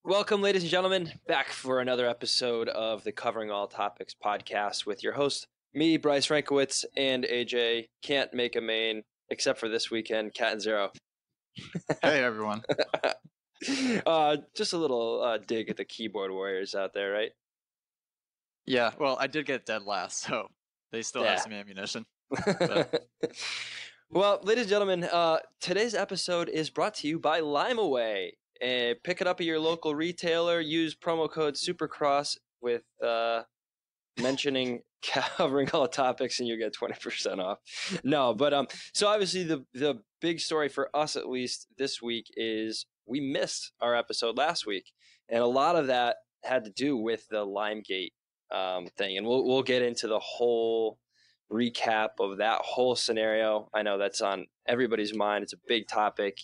Welcome, ladies and gentlemen, back for another episode of the Covering All Topics podcast with your host, me, Bryce Rankowitz, and AJ. Can't make a main except for this weekend, Cat and Zero. Hey, everyone. Just a little dig at the keyboard warriors out there, right? Yeah, well, I did get dead last, so they still have some ammunition. Well, ladies and gentlemen, today's episode is brought to you by LimeAway. Pick it up at your local retailer. Use promo code Supercross with mentioning Covering All Topics, and you get 20% off. No, but so obviously the big story for us, at least this week, is we missed our episode last week, and a lot of that had to do with the Limegate thing, and we'll get into the whole recap of that whole scenario. I know that's on everybody's mind. It's a big topic.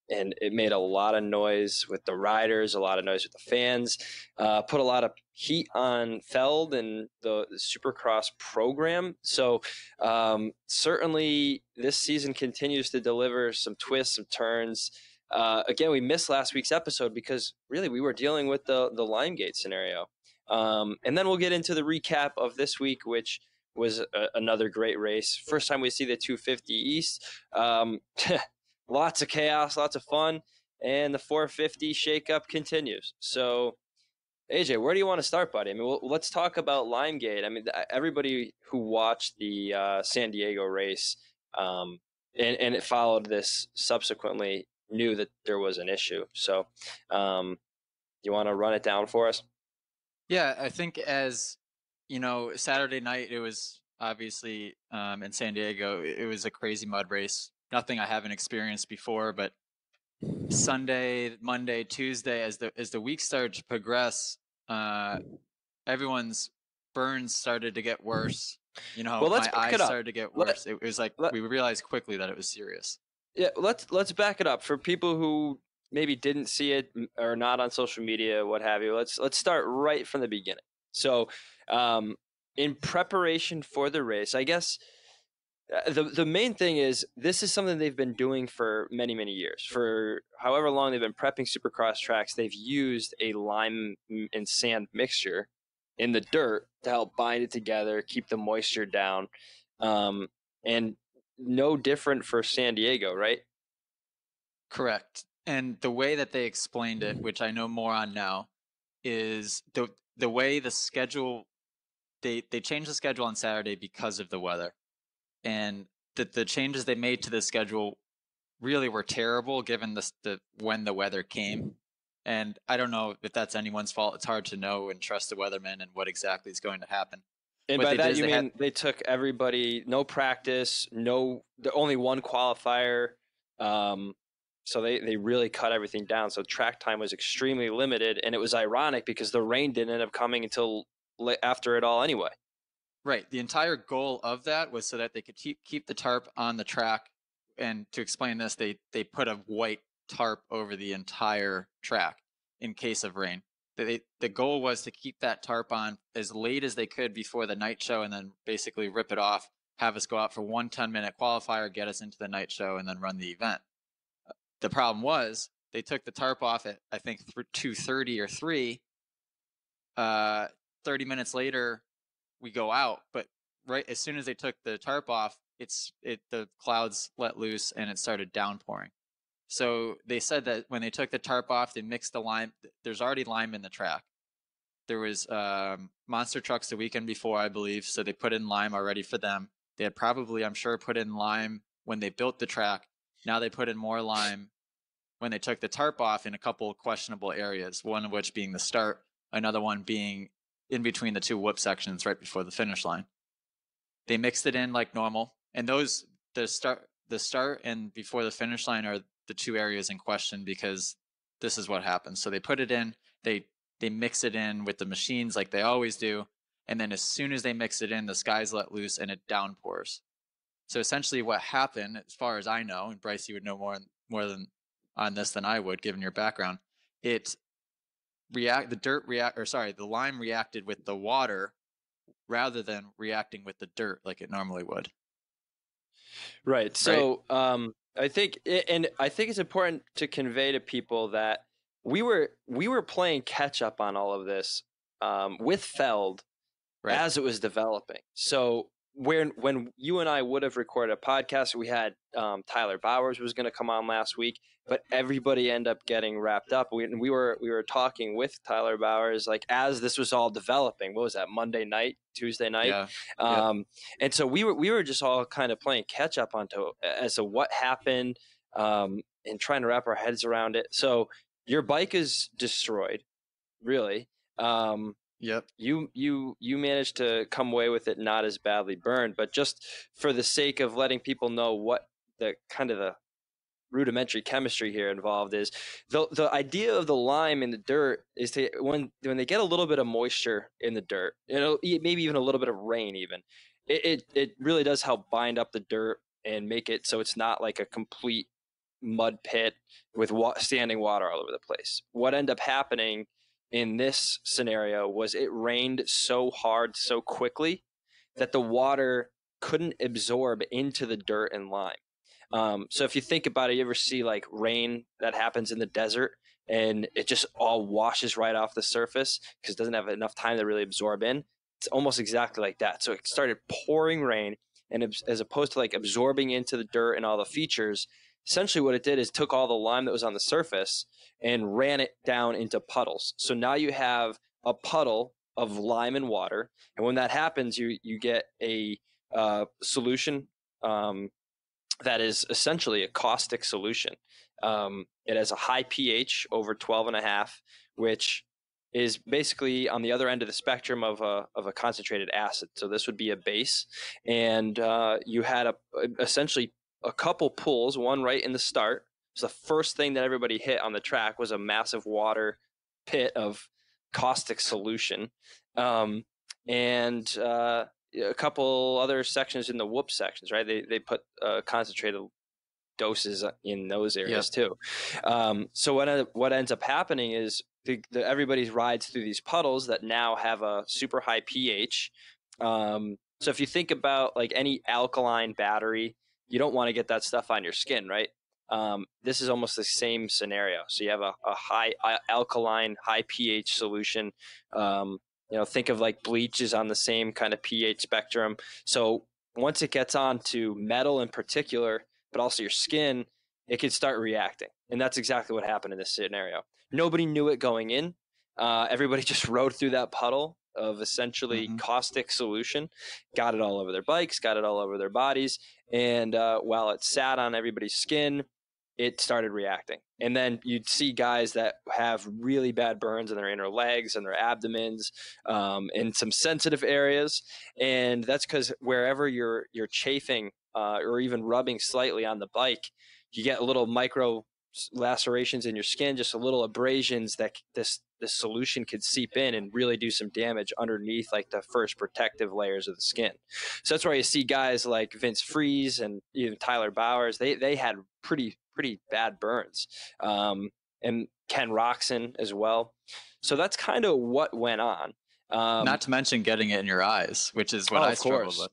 And it made a lot of noise with the riders, a lot of noise with the fans, put a lot of heat on Feld and the Supercross program. So certainly this season continues to deliver some twists, some turns. Again, we missed last week's episode because really we were dealing with the Limegate scenario. And then we'll get into the recap of this week, which was another great race. First time we see the 250 East. Lots of chaos, lots of fun, and the 450 shakeup continues. So, AJ, where do you want to start, buddy? I mean, let's talk about Limegate. I mean, everybody who watched the San Diego race and it followed this subsequently knew that there was an issue. So, you want to run it down for us? Yeah, I think as, Saturday night, it was obviously in San Diego, it was a crazy mud race. Nothing I haven't experienced before, but Sunday, Monday, Tuesday, as the week started to progress, everyone's burns started to get worse. My eyes started to get worse. It was like we realized quickly that it was serious. Yeah, let's back it up for people who maybe didn't see it or not on social media, what have you. Let's start right from the beginning. So, in preparation for the race, I guess. The main thing is this is something they've been doing for many, many years. For however long they've been prepping Supercross tracks, they've used a lime and sand mixture in the dirt to help bind it together, keep the moisture down. And no different for San Diego, right? Correct. And the way that they explained it, which I know more on now, is the way the schedule, they changed the schedule on Saturday because of the weather. And the changes they made to the schedule really were terrible given the when the weather came. And I don't know if that's anyone's fault. It's hard to know and trust the weathermen and what exactly is going to happen. And by that you mean they took everybody, no practice, only one qualifier. So they really cut everything down. So track time was extremely limited, and it was ironic because the rain didn't end up coming until after it all anyway. Right. The entire goal of that was so that they could keep the tarp on the track. And to explain this, they put a white tarp over the entire track in case of rain. The goal was to keep that tarp on as late as they could before the night show and then basically rip it off, have us go out for 1 10-minute qualifier, get us into the night show, and then run the event. The problem was they took the tarp off at, I think, 2:30 or 3. 30 minutes later, we go out, but right as soon as they took the tarp off, the clouds let loose and it started downpouring. So they said that when they took the tarp off, they mixed the lime. There's already lime in the track. There was monster trucks the weekend before, I believe, so they put in lime already for them. They had probably, I'm sure, put in lime when they built the track. Now they put in more lime when they took the tarp off in a couple of questionable areas, one of which being the start, another one being in between the two whoop sections right before the finish line. They mixed it in like normal. And the start and before the finish line are the two areas in question because this is what happens. So they put it in, they mix it in with the machines like they always do. And then as soon as they mix it in, the skies let loose and it downpours. So essentially what happened, as far as I know, and Bryce, you would know more than on this than I would, given your background, the lime reacted with the water rather than reacting with the dirt like it normally would. Right. So I think it's important to convey to people that we were playing catch up on all of this with Feld Right. as it was developing. So when you and I would have recorded a podcast, we had Tyler Bowers was going to come on last week, but everybody ended up getting wrapped up. We were talking with Tyler Bowers like as this was all developing. What was that? Monday night, Tuesday night, Yeah. Yep. and so we were just all kind of playing catch up onto as to what happened and trying to wrap our heads around it. So your bike is destroyed, really. Yep. You managed to come away with it not as badly burned, but just for the sake of letting people know what the kind of the rudimentary chemistry here involved is, the idea of the lime in the dirt is to when they get a little bit of moisture in the dirt, maybe even a little bit of rain, even it really does help bind up the dirt and make it so it's not like a complete mud pit with standing water all over the place. What ended up happening in this scenario was it rained so hard so quickly that the water couldn't absorb into the dirt and lime. So if you think about it, you ever see like rain that happens in the desert and it just all washes right off the surface because it doesn't have enough time to really absorb in? It's almost exactly like that. So it started pouring rain, and as opposed to like absorbing into the dirt and all the features, essentially what it did is took all the lime that was on the surface and ran it down into puddles. So now you have a puddle of lime and water, and when that happens, you get a solution that is essentially a caustic solution. It has a high pH over 12.5, which is basically on the other end of the spectrum of a concentrated acid. So this would be a base, and you had essentially a couple pools, one right in the start. So the first thing that everybody hit on the track was a massive water pit of caustic solution, and a couple other sections in the whoop sections, right? They put concentrated doses in those areas too. So what ends up happening is everybody rides through these puddles that now have a super high pH. So if you think about like any alkaline battery, you don't want to get that stuff on your skin, right? This is almost the same scenario. So you have a high alkaline, high pH solution. Think of like bleach is on the same kind of pH spectrum. So once it gets onto metal in particular, but also your skin, it could start reacting. And that's exactly what happened in this scenario. Nobody knew it going in. Everybody just rode through that puddle of essentially caustic solution, got it all over their bikes, got it all over their bodies. And while it sat on everybody's skin, it started reacting. And then you'd see guys that have really bad burns in their inner legs and their abdomens, in some sensitive areas. And that's because wherever you're chafing or even rubbing slightly on the bike, you get little micro lacerations in your skin, just a little abrasions that this solution could seep in and really do some damage underneath like the first protective layers of the skin. So that's why you see guys like Vince Freeze and even Tyler Bowers, they had pretty bad burns, and Ken Roxon as well. So that's kind of what went on. Not to mention getting it in your eyes, which is what I struggled with.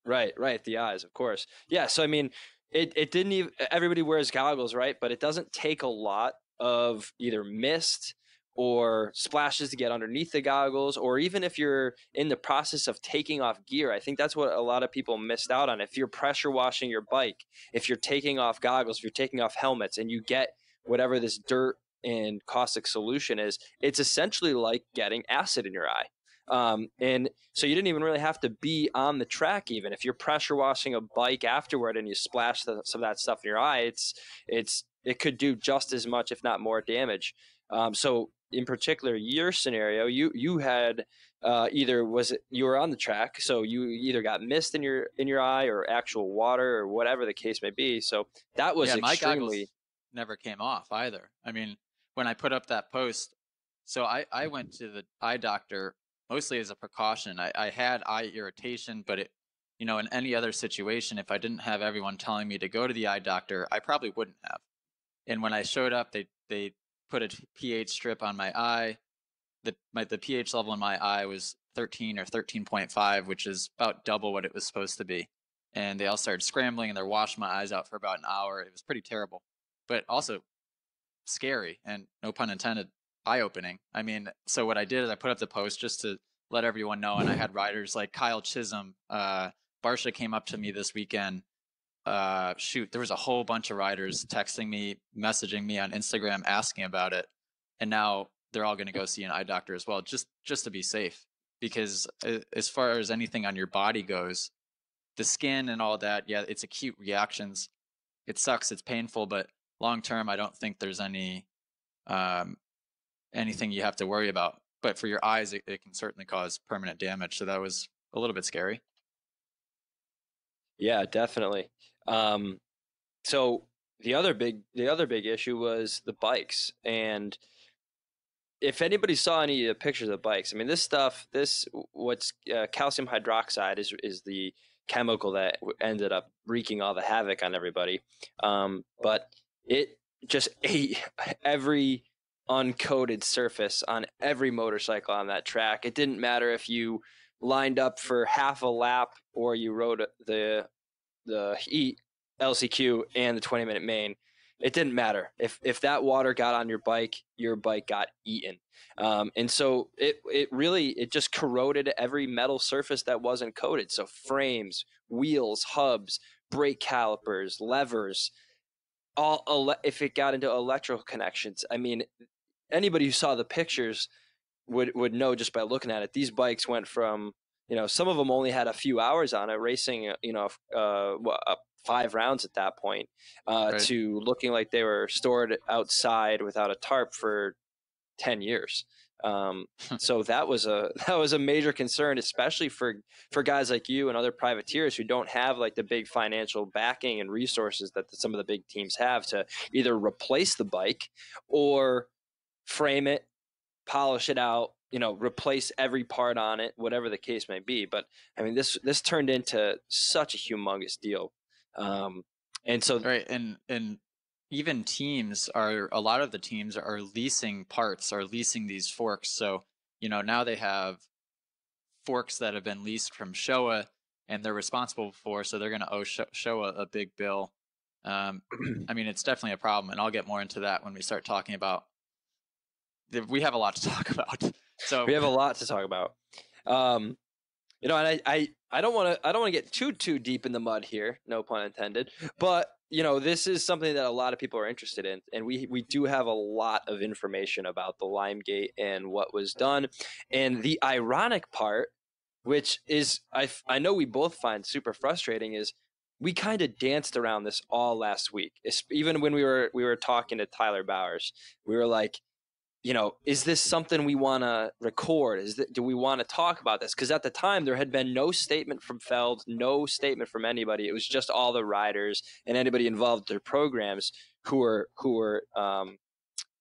Right, the eyes, of course. Yeah, so I mean, it didn't even, everybody wears goggles, right? But it doesn't take a lot of either mist or splashes to get underneath the goggles, or even if you're in the process of taking off gear. I think that's what a lot of people missed out on. If you're pressure washing your bike, if you're taking off goggles, if you're taking off helmets, and you get whatever this dirt and caustic solution is, it's essentially like getting acid in your eye. And so you didn't even really have to be on the track. Even if you're pressure washing a bike afterward and you splash some of that stuff in your eye, it could do just as much, if not more damage. So in particular, your scenario, you had either you were on the track, so you either got mist in your eye or actual water or whatever the case may be. So that was my extremely. goggles never came off either. I mean, when I put up that post, so I went to the eye doctor mostly as a precaution. I had eye irritation, but in any other situation, if I didn't have everyone telling me to go to the eye doctor, I probably wouldn't have. And when I showed up, they put a pH strip on my eye. The pH level in my eye was 13 or 13.5, which is about double what it was supposed to be. And they all started scrambling, and they're washing my eyes out for about an hour. It was pretty terrible. But also, scary and, no pun intended, eye-opening. I mean, so what I did is I put up the post just to let everyone know, and I had riders like Kyle Chisholm, Barsha came up to me this weekend. There was a whole bunch of riders texting me, messaging me on Instagram, asking about it, and now they're all going to go see an eye doctor as well, just to be safe. Because as far as anything on your body goes, the skin and all that, yeah, it's acute reactions. It sucks, it's painful, but long term, I don't think there's anything you have to worry about. But for your eyes, it can certainly cause permanent damage. So that was a little bit scary. Yeah, definitely. So the other big issue was the bikes. And if anybody saw any of the pictures of the bikes, I mean, what's calcium hydroxide is the chemical that ended up wreaking all the havoc on everybody. But it just ate every uncoated surface on every motorcycle on that track. It didn't matter if you lined up for half a lap or you rode the heat LCQ and the 20-minute main. It didn't matter if that water got on your bike got eaten. And so it just corroded every metal surface that wasn't coated. So frames, wheels, hubs, brake calipers, levers, if it got into electrical connections. I mean, anybody who saw the pictures would know just by looking at it. These bikes went from, some of them only had a few hours on it racing, 5 rounds at that point, Right. to looking like they were stored outside without a tarp for 10 years. So that was a major concern, especially for guys like you and other privateers who don't have like the big financial backing and resources that some of the big teams have to either replace the bike or frame it, polish it out, replace every part on it, whatever the case may be. But I mean, this turned into such a humongous deal. And so, right. And even a lot of the teams are leasing parts, are leasing these forks. So, now they have forks that have been leased from Showa and they're responsible for, so they're going to owe Showa a big bill. I mean, it's definitely a problem, and I'll get more into that when we start talking about. We have a lot to talk about. So we have a lot to talk about. And I don't want to get too deep in the mud here, no pun intended. But this is something that a lot of people are interested in, and we do have a lot of information about the Limegate and what was done. And the ironic part, which is I know we both find super frustrating, is we kind of danced around this all last week. Even when we were talking to Tyler Bowers, we were like, is this something we want to record? Do we want to talk about this? Because at the time, there had been no statement from Feld, no statement from anybody. It was just all the riders and anybody involved in their programs who were on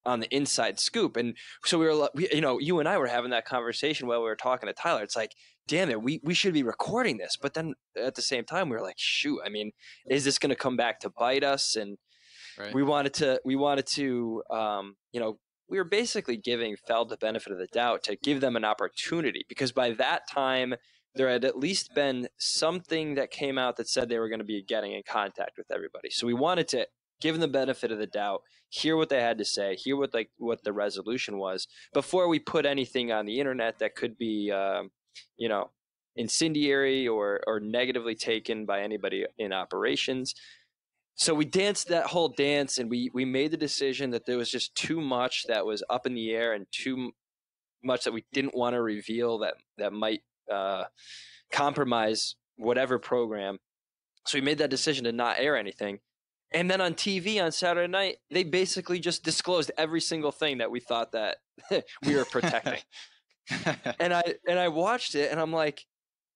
the inside scoop. And so you and I were having that conversation while we were talking to Tyler. It's like, damn it, we should be recording this. But then at the same time, we were like, shoot, I mean, is this going to come back to bite us? And right. we wanted to we were basically giving Feld the benefit of the doubt to give them an opportunity, because by that time there had at least been something that came out that said they were going to be getting in contact with everybody. So we wanted to give them the benefit of the doubt, hear what they had to say, hear what the resolution was before we put anything on the internet that could be, incendiary or negatively taken by anybody in operations. So we danced that whole dance, and we made the decision that there was just too much that was up in the air and too much that we didn't want to reveal that might compromise whatever program. So we made that decision to not air anything. And then on TV on Saturday night, they basically just disclosed every single thing that we thought that we were protecting. and I watched it, and I'm like,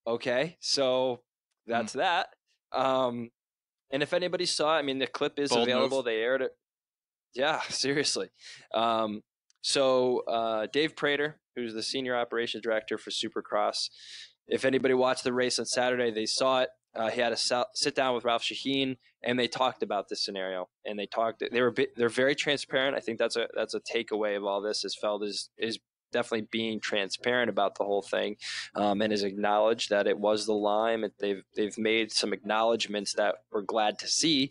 okay, so that's that. And if anybody saw it, I mean, the clip is Bold available. move. They aired it. Yeah, seriously. So Dave Prater, who's the senior operations director for Supercross, if anybody watched the race on Saturday, they saw it. He had a sit down with Ralph Shaheen, and they talked about this scenario. And they're very transparent. I think that's a takeaway of all this. Is Feld is definitely being transparent about the whole thing, and has acknowledged that it was the Lime. They've made some acknowledgments that we're glad to see.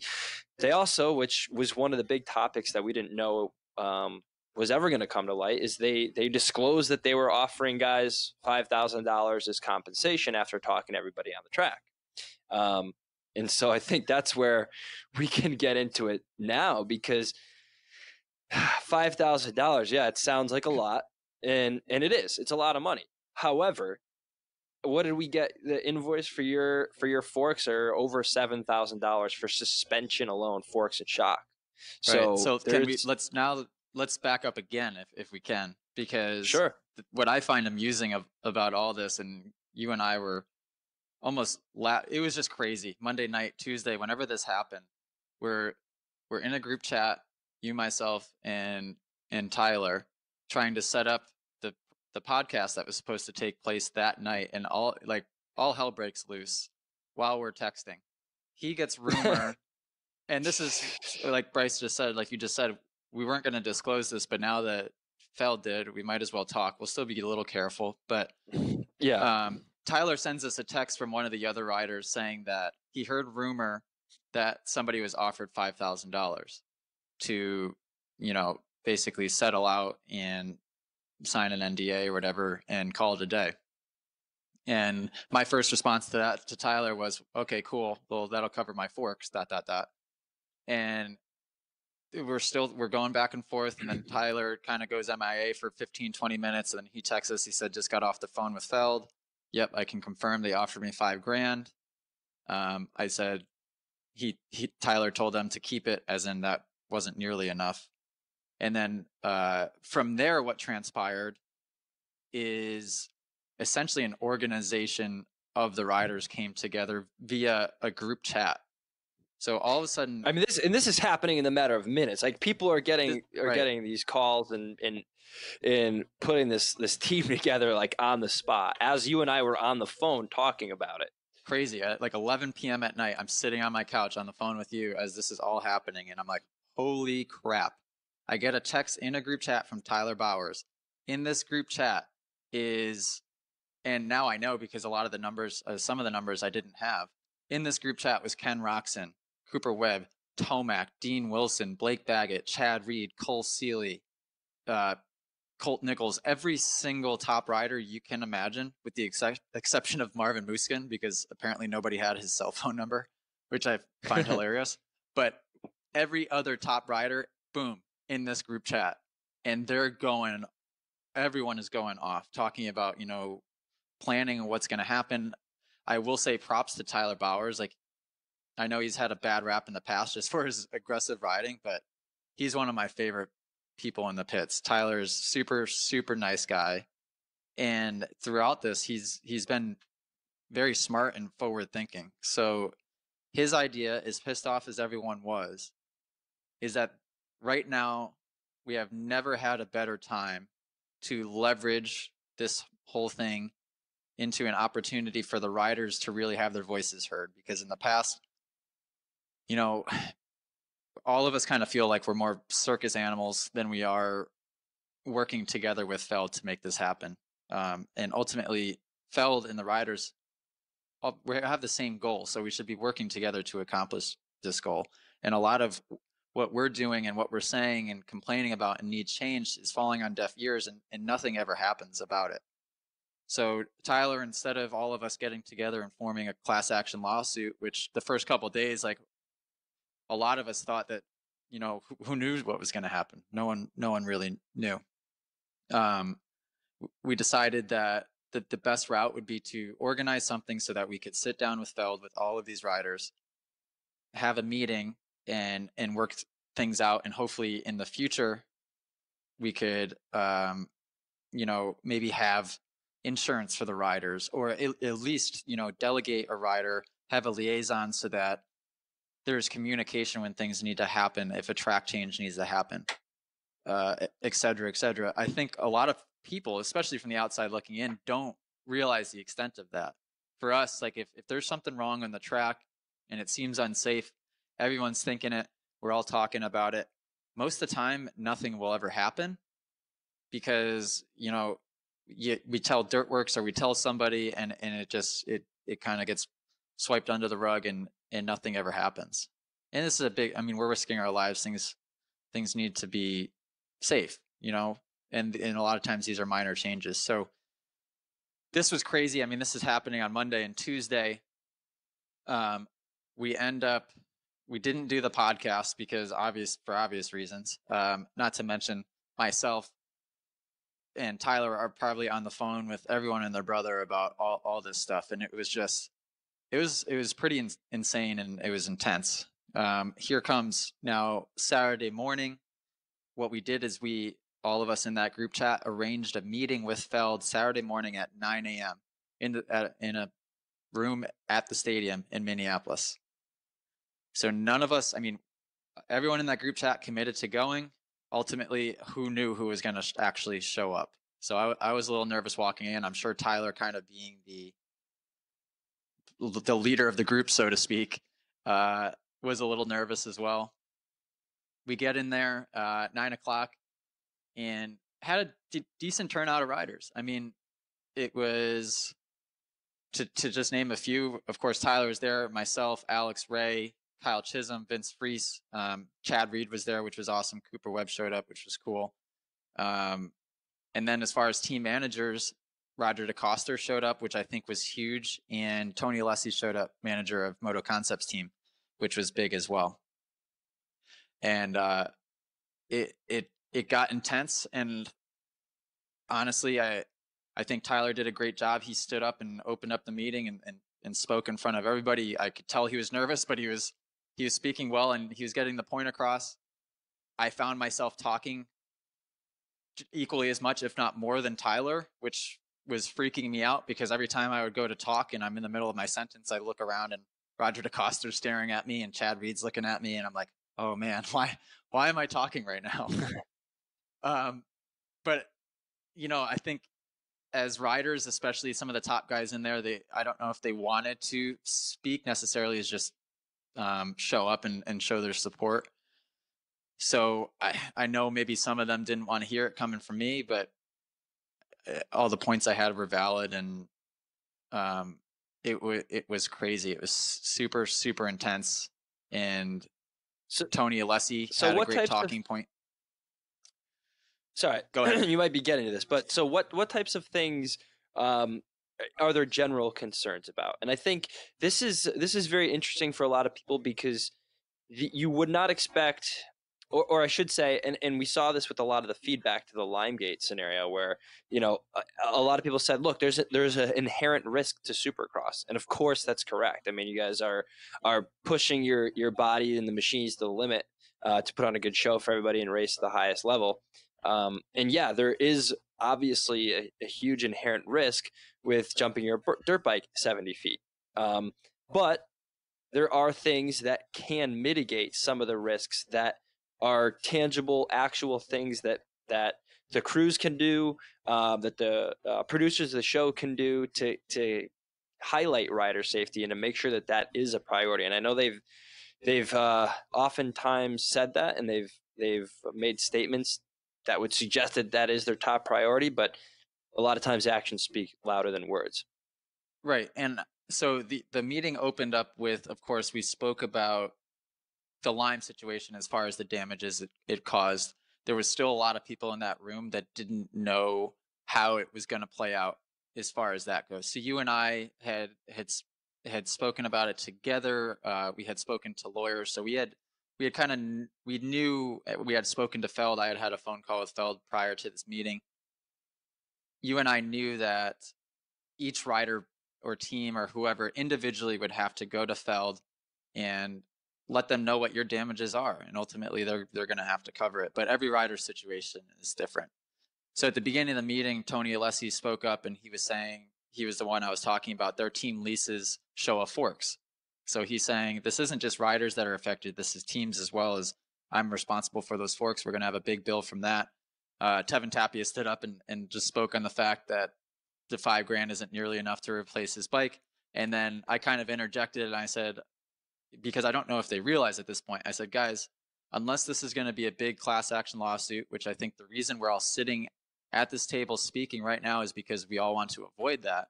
They also, which was one of the big topics that we didn't know was ever going to come to light is they disclosed that they were offering guys $5,000 as compensation after talking to everybody on the track. And so I think that's where we can get into it now, because $5,000, yeah, it sounds like a lot, and it is. It's a lot of money. However, what did we get? The invoice for your forks are over $7,000 for suspension alone, forks and shock. So, right. So can we let's back up again if we can, because sure. What I find amusing about all this, and you and I were almost it was just crazy. Monday night, Tuesday, whenever this happened, we're in a group chat, you, myself, and Tyler, trying to set up the podcast that was supposed to take place that night, and all hell breaks loose while we're texting. He gets rumor, and this is like Bryce just said, like you just said, we weren't going to disclose this, but now that Feld did, we might as well talk. We'll still be a little careful, but yeah. Tyler sends us a text from one of the other riders saying that he heard rumor that somebody was offered $5,000 to, basically settle out and sign an NDA or whatever and call it a day. And my first response to that to Tyler was, okay, cool. Well, that'll cover my forks, ... And we're going back and forth. And then Tyler kind of goes MIA for 15, 20 minutes. And then he texts us. He said, just got off the phone with Feld. Yep, I can confirm they offered me $5,000. I said, Tyler told them to keep it, as in that wasn't nearly enough. And then from there, what transpired is essentially an organization of the riders came together via a group chat. So all of a sudden, I mean, this is happening in a matter of minutes. Like, people are getting these calls and putting this team together, like, on the spot, as you and I were on the phone talking about it. Crazy. At like 11 p.m. at night, I'm sitting on my couch on the phone with you as this is all happening, and I'm like, holy crap. I get a text in a group chat from Tyler Bowers. In this group chat and now I know, because a lot of the numbers, some of the numbers I didn't have. In this group chat was Ken Roxon, Cooper Webb, Tomac, Dean Wilson, Blake Baggett, Chad Reed, Cole Seeley, Colt Nichols, every single top rider you can imagine, with the exception of Marvin Muskin, because apparently nobody had his cell phone number, which I find hilarious. But every other top rider, boom, in this group chat. And everyone is going off, talking about, planning what's going to happen. I will say props to Tyler Bowers. Like, I know he's had a bad rap in the past just for his aggressive riding, but he's one of my favorite people in the pits. Tyler's super, super nice guy. And throughout this, he's been very smart and forward thinking. So his idea, as pissed off as everyone was, is that right now we have never had a better time to leverage this whole thing into an opportunity for the riders to really have their voices heard. Because in the past, all of us kind of feel like we're more circus animals than we are working together with Feld to make this happen. And ultimately, Feld and the riders we have the same goal, so we should be working together to accomplish this goal. And a lot of what we're doing and what we're saying and complaining about and need change is falling on deaf ears, and nothing ever happens about it. So Tyler, instead of all of us getting together and forming a class action lawsuit, which the first couple of days, like, a lot of us thought that, who knew what was going to happen? No one really knew. We decided that the best route would be to organize something so that we could sit down with Feld, with all of these riders, have a meeting and work things out. And hopefully in the future, we could, maybe have insurance for the riders, or at least, delegate a rider, have a liaison so that there's communication when things need to happen, if a track change needs to happen, et cetera, et cetera. I think a lot of people, especially from the outside looking in, don't realize the extent of that. For us, like, if there's something wrong on the track and it seems unsafe, everyone's thinking it, we're all talking about it. Most of the time, nothing will ever happen, because, we tell Dirtworks or we tell somebody, and it kind of gets swiped under the rug, and nothing ever happens. And this is we're risking our lives. Things need to be safe, and a lot of times these are minor changes. So this was crazy. I mean, this is happening on Monday and Tuesday. We didn't do the podcast because for obvious reasons. Not to mention myself and Tyler are probably on the phone with everyone and their brother about all this stuff. And it was pretty insane, and it was intense. Here comes now Saturday morning. What we did is all of us in that group chat arranged a meeting with Feld Saturday morning at 9 a.m. in a room at the stadium in Minneapolis. So none of us, everyone in that group chat committed to going. Ultimately, who knew who was going to actually show up? So I was a little nervous walking in. I'm sure Tyler, kind of being the leader of the group, so to speak, was a little nervous as well. We get in there 9 o'clock and had a decent turnout of riders. I mean, it was, to just name a few, of course, Tyler was there, myself, Alex Ray, Kyle Chisholm, Vince Freese, Chad Reed was there, which was awesome. Cooper Webb showed up, which was cool. And then as far as team managers, Roger DeCoster showed up, which I think was huge. And Tony Alessi showed up, manager of Moto Concepts team, which was big as well. And it got intense. And honestly, I think Tyler did a great job. He stood up and opened up the meeting and spoke in front of everybody. I could tell he was nervous, but he was speaking well, and he was getting the point across. I found myself talking equally as much, if not more, than Tyler, which was freaking me out, because every time I would go to talk and I'm in the middle of my sentence, I look around and Roger DeCoster's staring at me and Chad Reed's looking at me, and I'm like, oh man, why am I talking right now? But I think as riders, especially some of the top guys in there, I don't know if they wanted to speak necessarily, as just show up and show their support. So I know maybe some of them didn't want to hear it coming from me, but all the points I had were valid, and it was crazy. It was super, super intense. And so Tony Alessi had a great talking point. Sorry, go ahead. You might be getting to this, but so what types of things are there general concerns about? And I think this is very interesting for a lot of people, because you would not expect, or I should say, and we saw this with a lot of the feedback to the Limegate scenario, where a lot of people said, look, there's an inherent risk to Supercross, and of course that's correct. I mean, you guys are pushing your body and the machines to the limit to put on a good show for everybody and race at the highest level. And yeah, there is obviously a huge inherent risk with jumping your dirt bike 70 feet. But there are things that can mitigate some of the risks, that are tangible, actual things that the crews can do, that the producers of the show can do to highlight rider safety and to make sure that is a priority. And I know they've oftentimes said that, and they've made statements that would suggest that is their top priority, but a lot of times actions speak louder than words. Right. And so the meeting opened up with, of course, we spoke about the Lime situation as far as the damages it caused. There was still a lot of people in that room that didn't know how it was going to play out as far as that goes. So you and I had spoken about it together. We had spoken to lawyers. So we knew we had spoken to Feld. I had a phone call with Feld prior to this meeting. You and I knew that each rider or team or whoever individually would have to go to Feld and let them know what your damages are, and ultimately they're going to have to cover it. But every rider's situation is different. So at the beginning of the meeting, Tony Alessi spoke up, and he was saying, he was the one I was talking about, their team leases Showa forks. So he's saying, this isn't just riders that are affected, this is teams as well, as I'm responsible for those forks. We're going to have a big bill from that. Tevin Tapia stood up and just spoke on the fact that the $5,000 isn't nearly enough to replace his bike. And then I kind of interjected and I said, because I don't know if they realize at this point, I said, guys, unless this is going to be a big class action lawsuit, which I think the reason we're all sitting at this table speaking right now is because we all want to avoid that.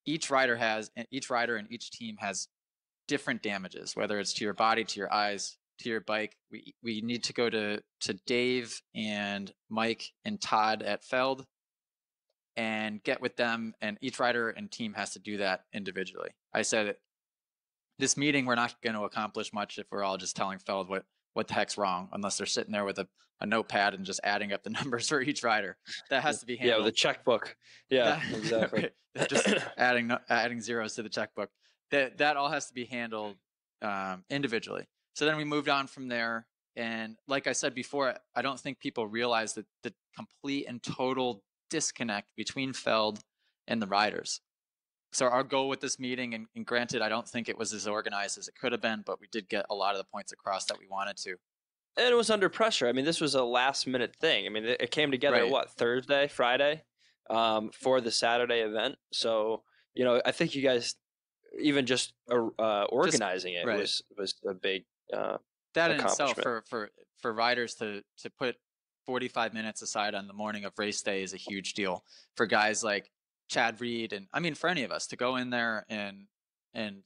Each rider and each team has different damages, whether it's to your body, to your eyes, to your bike. We need to go to Dave and Mike and Todd at Feld and get with them, and each rider and team has to do that individually. I said, this meeting, we're not going to accomplish much if we're all just telling Feld what the heck's wrong, unless they're sitting there with a notepad and just adding up the numbers for each rider. That has to be handled. Yeah, the checkbook. Yeah, exactly. Just adding zeros to the checkbook. That all has to be handled individually. So then we moved on from there. And like I said before, I don't think people realize that the complete and total disconnect between Feld and the riders. So our goal with this meeting, and granted, I don't think it was as organized as it could have been, but we did get a lot of the points across that we wanted to. And it was under pressure. I mean, this was a last minute thing. I mean, it came together, Right. Thursday, Friday, for the Saturday event. So, I think you guys, even just organizing it right. was a big that in itself accomplishment. for riders to put 45 minutes aside on the morning of race day is a huge deal. For guys like Chad Reed, and I mean for any of us to go in there and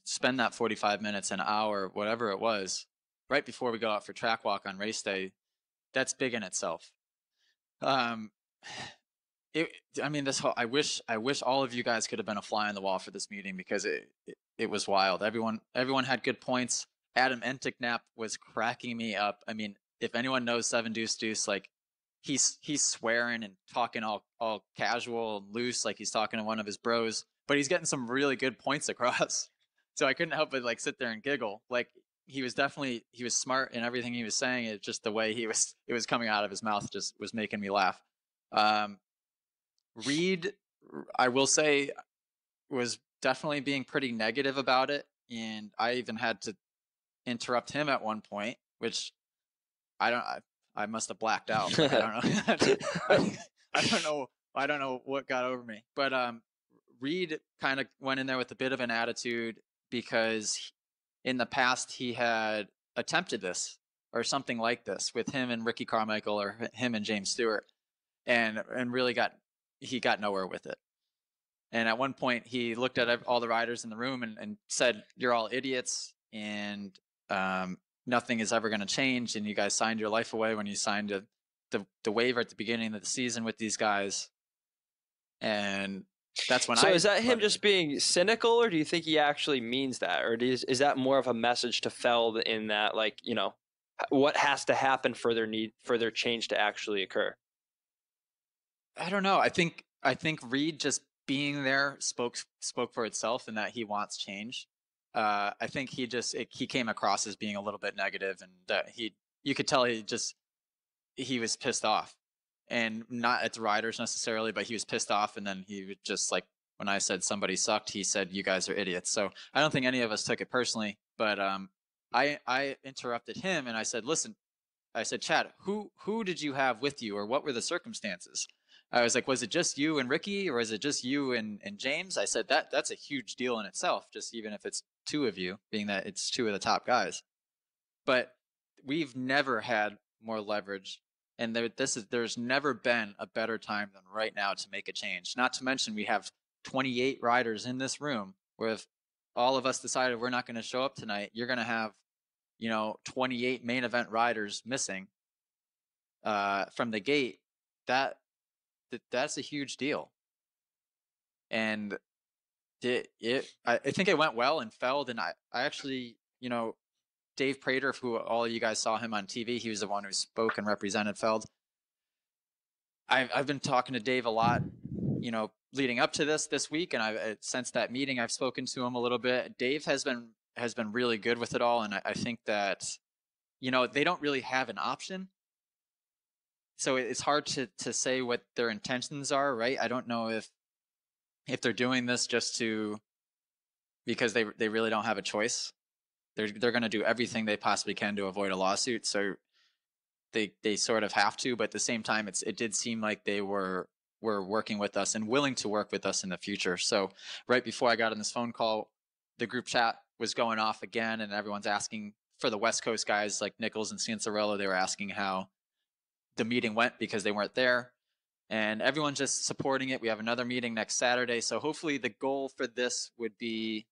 spend that 45 minutes, an hour, whatever it was, right before we go out for track walk on race day, that's big in itself. This whole, I wish all of you guys could have been a fly on the wall for this meeting, because it was wild. Everyone had good points. Adam Enticknap was cracking me up. I mean, if anyone knows Seven Deuce Deuce, like he's swearing and talking all casual and loose, like he's talking to one of his bros, but he's getting some really good points across. So I couldn't help but like sit there and giggle. Like he was smart in everything he was saying. It's just the way it was coming out of his mouth just was making me laugh. Reed, I will say, was definitely being pretty negative about it, and I even had to interrupt him at one point, which I must have blacked out. I don't know. I don't know what got over me. But Reed kind of went in there with a bit of an attitude, because in the past he had attempted this or something like this with him and Ricky Carmichael, or him and James Stewart, and really got nowhere with it. And at one point he looked at all the riders in the room and said, "You're all idiots, and nothing is ever going to change. And you guys signed your life away when you signed the waiver at the beginning of the season with these guys." And that's when So is that him just being cynical, or do you think he actually means that? Or is that more of a message to Feld in that, like, what has to happen for their change to actually occur? I don't know. I think Reed just being there spoke for itself, in that he wants change. I think he came across as being a little bit negative, and you could tell he was pissed off, and not at the riders necessarily, but he was pissed off. And then he would just, like, when I said somebody sucked, he said, "You guys are idiots." So I don't think any of us took it personally, but I interrupted him and I said, "Listen," I said, "Chad, who did you have with you, or what were the circumstances?" I was like, "Was it just you and Ricky, or is it just you and James?" I said, that's a huge deal in itself, just even if it's two of you, being that it's two of the top guys. But we've never had more leverage, and there's never been a better time than right now to make a change. Not to mention, we have 28 riders in this room, where if all of us decided we're not going to show up tonight, you're going to have 28 main event riders missing from the gate. That's a huge deal. And I think it went well in Feld. And I actually, Dave Prater, who all of you guys saw him on TV, he was the one who spoke and represented Feld. I've been talking to Dave a lot, leading up to this week, and since that meeting, I've spoken to him a little bit. Dave has been really good with it all, and I think that they don't really have an option. So it's hard to say what their intentions are, right? I don't know if they're doing this just because they really don't have a choice. They're going to do everything they possibly can to avoid a lawsuit. So they sort of have to, but at the same time, it did seem like they were working with us and willing to work with us in the future. So right before I got on this phone call, the group chat was going off again, and everyone's asking for the West Coast guys like Nichols and Cianciarulo. They were asking how the meeting went because they weren't there, and everyone's just supporting it. We have another meeting next Saturday. So hopefully the goal for this would be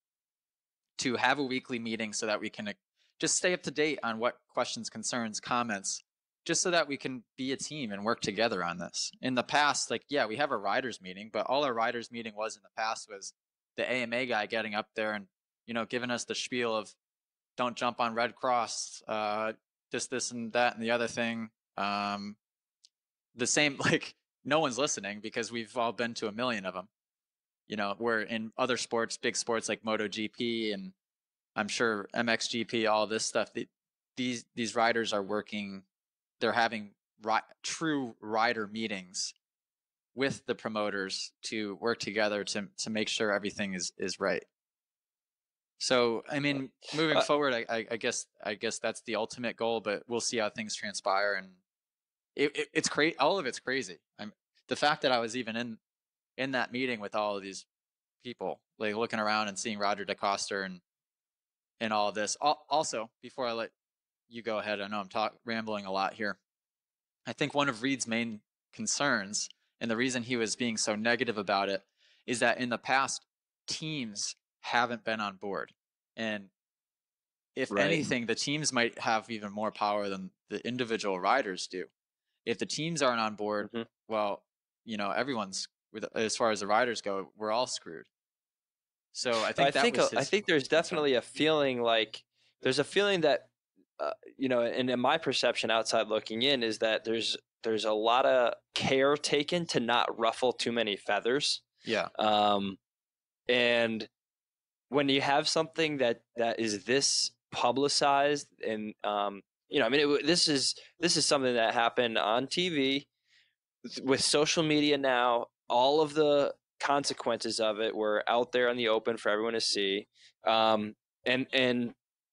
to have a weekly meeting so that we can just stay up to date on what questions, concerns, comments, just so that we can be a team and work together on this. In the past, like, yeah, we have a riders meeting, but all our riders meeting was in the past was the AMA guy getting up there and, giving us the spiel of don't jump on Red Cross, this and that and the other thing. The same, like, no one's listening because we've all been to a million of them. Where in other sports, big sports like MotoGP and I'm sure MXGP, all this stuff, these riders are working, they're having true rider meetings with the promoters to work together to make sure everything is right. So, I mean, moving forward, I guess that's the ultimate goal, but we'll see how things transpire. And it's crazy. All of it's crazy. The fact that I was even in that meeting with all of these people, like looking around and seeing Roger DeCoster and all of this. Also, before I let you go ahead, I know I'm rambling a lot here. I think one of Reed's main concerns, and the reason he was being so negative about it, is that in the past, teams haven't been on board. And if anything, the teams might have even more power than the individual riders do. If the teams aren't on board, well, everyone's, as far as the riders go, we're all screwed. So I think there's definitely a feeling like there's a feeling that, and in my perception outside looking in is that there's a lot of care taken to not ruffle too many feathers. Yeah. And when you have something that is this publicized and, this is something that happened on TV with social media now, all of the consequences of it were out there in the open for everyone to see. And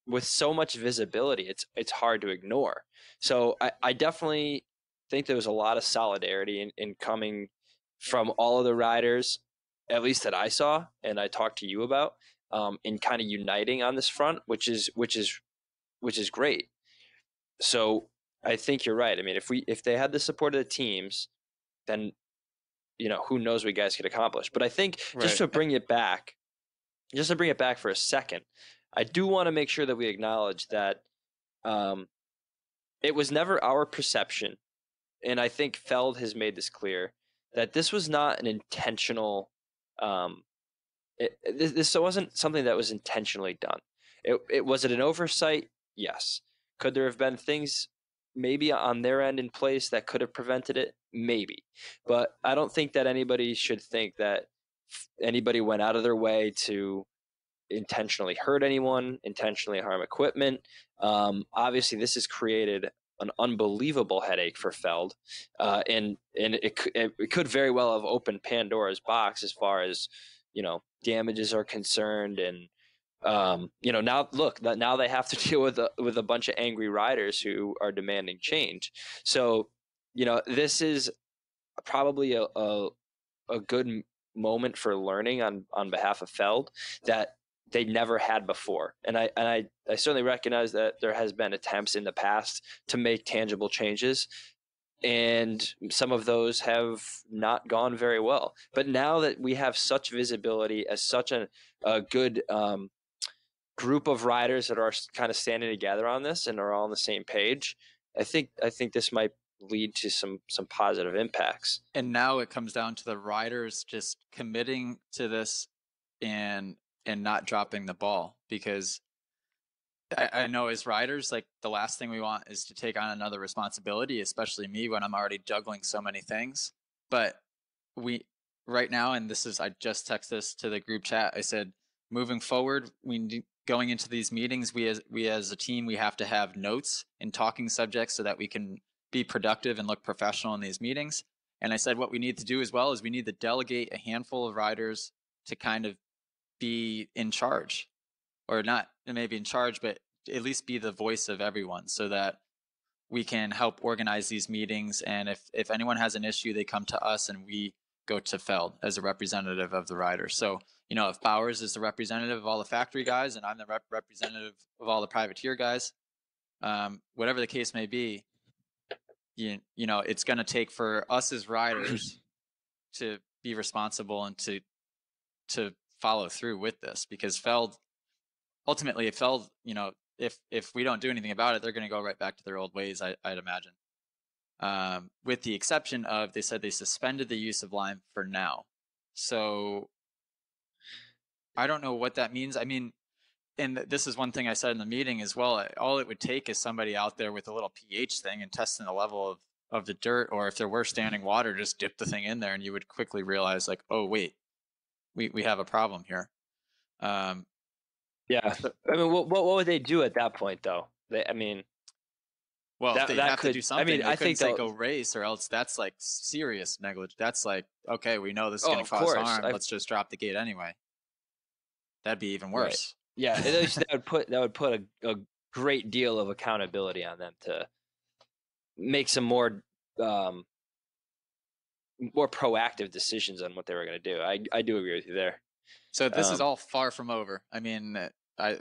with so much visibility, it's hard to ignore. So I definitely think there was a lot of solidarity in coming from all of the riders, at least that I saw and I talked to you about, in kind of uniting on this front, which is great. So I think you're right. I mean, if they had the support of the teams, then who knows what you guys could accomplish. But I think just to bring it back for a second, I do want to make sure that we acknowledge that it was never our perception, and I think Feld has made this clear, that this was not an intentional this wasn't something that was intentionally done. Was it an oversight? Yes. Could there have been things maybe on their end in place that could have prevented it? Maybe. But I don't think that anybody should think that anybody went out of their way to intentionally hurt anyone, intentionally harm equipment. Obviously, this has created an unbelievable headache for Feld, and it could very well have opened Pandora's box as far as damages are concerned. And now they have to deal with a bunch of angry riders who are demanding change. So this is probably a good moment for learning on behalf of Feld that they never had before. And I certainly recognize that there has been attempts in the past to make tangible changes, and some of those have not gone very well. But now that we have such visibility as such a good group of riders that are kind of standing together on this and are all on the same page, I think this might lead to some positive impacts. And now it comes down to the riders just committing to this and not dropping the ball, because I know as riders, like, the last thing we want is to take on another responsibility, especially me when I'm already juggling so many things. But right now, and I just texted this to the group chat, I said, moving forward, going into these meetings, we as a team, we have to have notes and talking subjects so that we can be productive and look professional in these meetings. And I said what we need to do as well is we need to delegate a handful of riders to kind of be in charge, or not maybe in charge, but at least be the voice of everyone, so that we can help organize these meetings. And if anyone has an issue, they come to us and we go to Feld as a representative of the riders. So, if Bowers is the representative of all the factory guys and I'm the representative of all the privateer guys, whatever the case may be, it's going to take for us as riders to be responsible and to follow through with this, because ultimately Feld, if we don't do anything about it, they're going to go right back to their old ways. I'd imagine. With the exception of, they said they suspended the use of lime for now. So I don't know what that means. I mean, and this is one thing I said in the meeting as well. All it would take is somebody out there with a little pH thing and testing the level of the dirt, or if there were standing water, just dip the thing in there, and you would quickly realize, like, oh wait, we have a problem here. Yeah, I mean, what would they do at that point, though? Well, they have to do something. I mean, I think they go race, or else that's like serious negligence. That's like, okay, we know this is going to cause harm. Let's just drop the gate anyway. That'd be even worse. Right. Yeah, that would put a great deal of accountability on them to make some more proactive decisions on what they were going to do. I do agree with you there. So this is all far from over. I mean,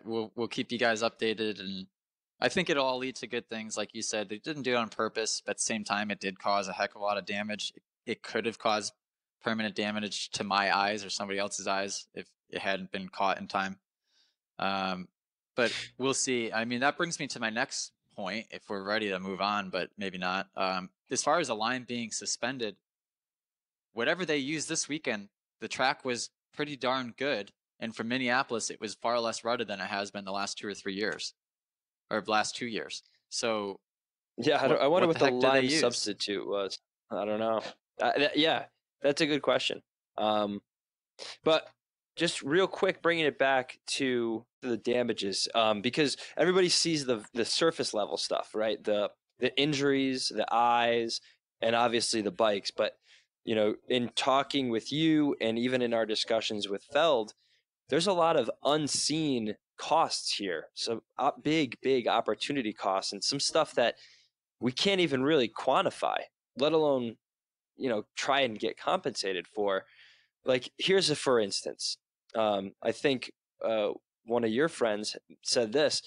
we'll keep you guys updated, and I think it'll all lead to good things. Like you said, they didn't do it on purpose, but at the same time, it did cause a heck of a lot of damage. It could have caused permanent damage to my eyes or somebody else's eyes if it hadn't been caught in time. But we'll see. I mean, that brings me to my next point, if we're ready to move on, but maybe not. As far as the line being suspended, whatever they used this weekend, the track was pretty darn good. And for Minneapolis, it was far less rutted than it has been the last 2 or 3 years, or last 2 years. So yeah, I wonder what the line substitute was. I don't know. Yeah, that's a good question. But just real quick, bringing it back to the damages, because everybody sees the surface level stuff, right? The injuries, the eyes, and obviously the bikes. But in talking with you and even in our discussions with Feld, there's a lot of unseen costs here. So big opportunity costs, and some stuff that we can't even really quantify, let alone try and get compensated for. Like, here's a for instance. I think one of your friends said this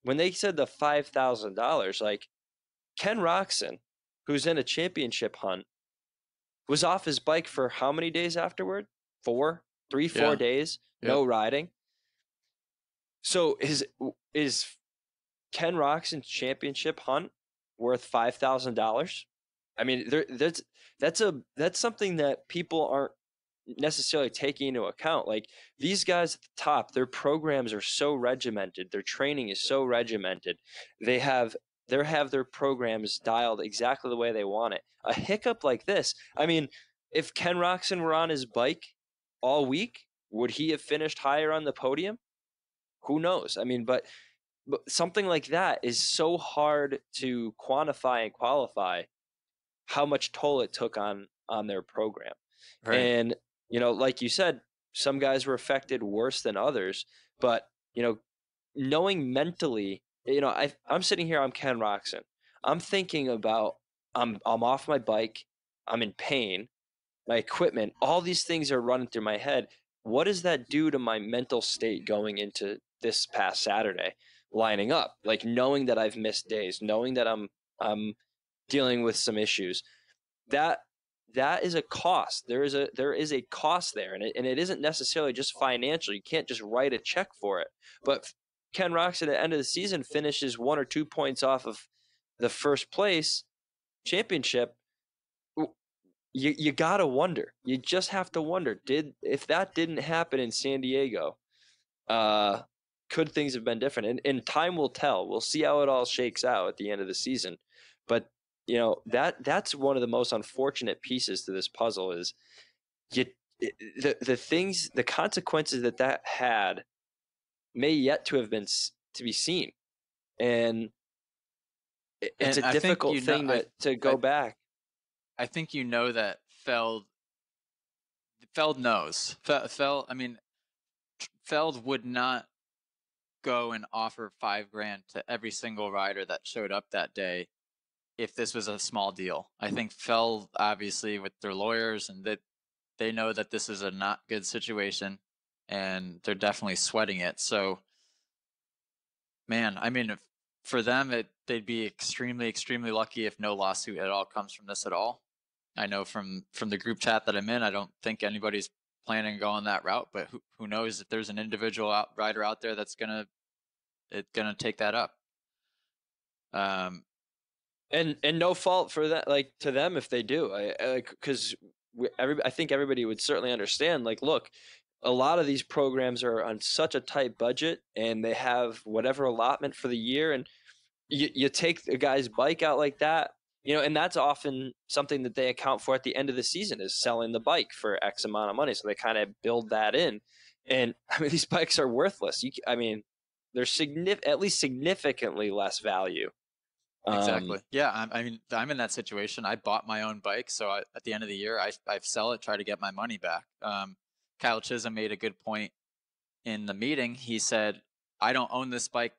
when they said the $5,000. Like, Ken Roxon, who's in a championship hunt, was off his bike for how many days afterward? 4 days, no riding. So is Ken Roxon's championship hunt worth $5,000? I mean, that's something that people aren't necessarily taking into account. Like, these guys at the top, their programs are so regimented, their training is so regimented. They have their programs dialed exactly the way they want it. A hiccup like this, I mean, if Ken Roxon were on his bike all week, would he have finished higher on the podium? Who knows? I mean, but something like that is so hard to quantify and qualify how much toll it took on their program. Right. And like you said, some guys were affected worse than others, but knowing mentally, I'm sitting here, I'm Ken Roxon. I'm thinking about, I'm off my bike, I'm in pain, my equipment, all these things are running through my head. What does that do to my mental state going into this past Saturday, lining up, like knowing that I've missed days, knowing that I'm dealing with some issues? That is a cost. There is a cost there, and it isn't necessarily just financial. You can't just write a check for it. But Ken Roxon at the end of the season finishes 1 or 2 points off of the first place championship. You gotta wonder. You just have to wonder. If that didn't happen in San Diego, could things have been different? And time will tell. We'll see how it all shakes out at the end of the season. But that's one of the most unfortunate pieces to this puzzle is the consequences that had may yet to have been to be seen, and it's a difficult thing to go back. I think that Feld knows. Feld, I mean, Feld would not go and offer $5,000 to every single rider that showed up that day if this was a small deal. I think Feld, obviously, with their lawyers, and that they know that this is a not good situation, and they're definitely sweating it. So, man, I mean, for them, they'd be extremely, extremely lucky if no lawsuit at all comes from this at all. I know from the group chat that I'm in, I don't think anybody's planning to go on that route, but who knows if there's an individual rider out there that's going to it's going to take that up. And no fault for that, like, to them if they do. Because I think everybody would certainly understand. Like, look, a lot of these programs are on such a tight budget, and they have whatever allotment for the year, and you take a guy's bike out like that, and that's often something that they account for at the end of the season is selling the bike for X amount of money. So they kind of build that in, and I mean these bikes are worthless. They're at least significantly less value. Exactly. Yeah. I'm in that situation. I bought my own bike. So at the end of the year, I sell it, try to get my money back. Kyle Chisholm made a good point in the meeting. He said, I don't own this bike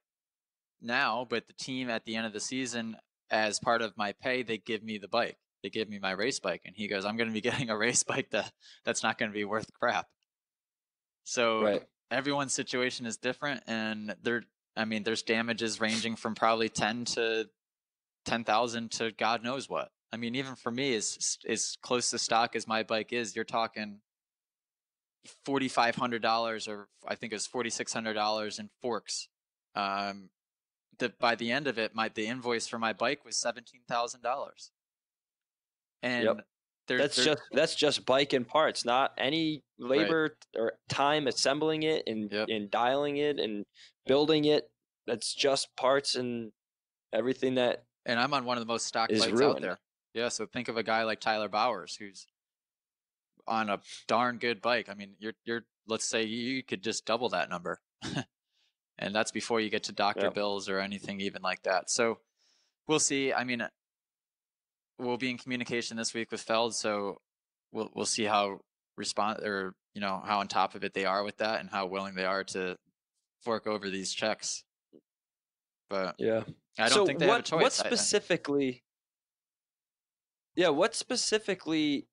now, but the team at the end of the season, as part of my pay, they give me the bike. They give me my race bike. And he goes, I'm going to be getting a race bike that's not going to be worth crap. So Right. Everyone's situation is different. And there's damages ranging from probably 10,000 to God knows what. I mean, even for me, as close to stock as my bike is, you're talking $4,500, or I think it was $4,600 in forks. By the end of it, the invoice for my bike was $17,000. And that's just bike and parts, not any labor or time assembling it and dialing it and building it. That's just parts and everything that. And I'm on one of the most stock bikes out there. Yeah, so think of a guy like Tyler Bowers who's on a darn good bike. I mean, you're let's say you could just double that number. And that's before you get to doctor bills or anything even like that. So we'll see. I mean, we'll be in communication this week with Feld, so we'll see how how on top of it they are with that and how willing they are to fork over these checks. But yeah, I don't think they have a choice. What specifically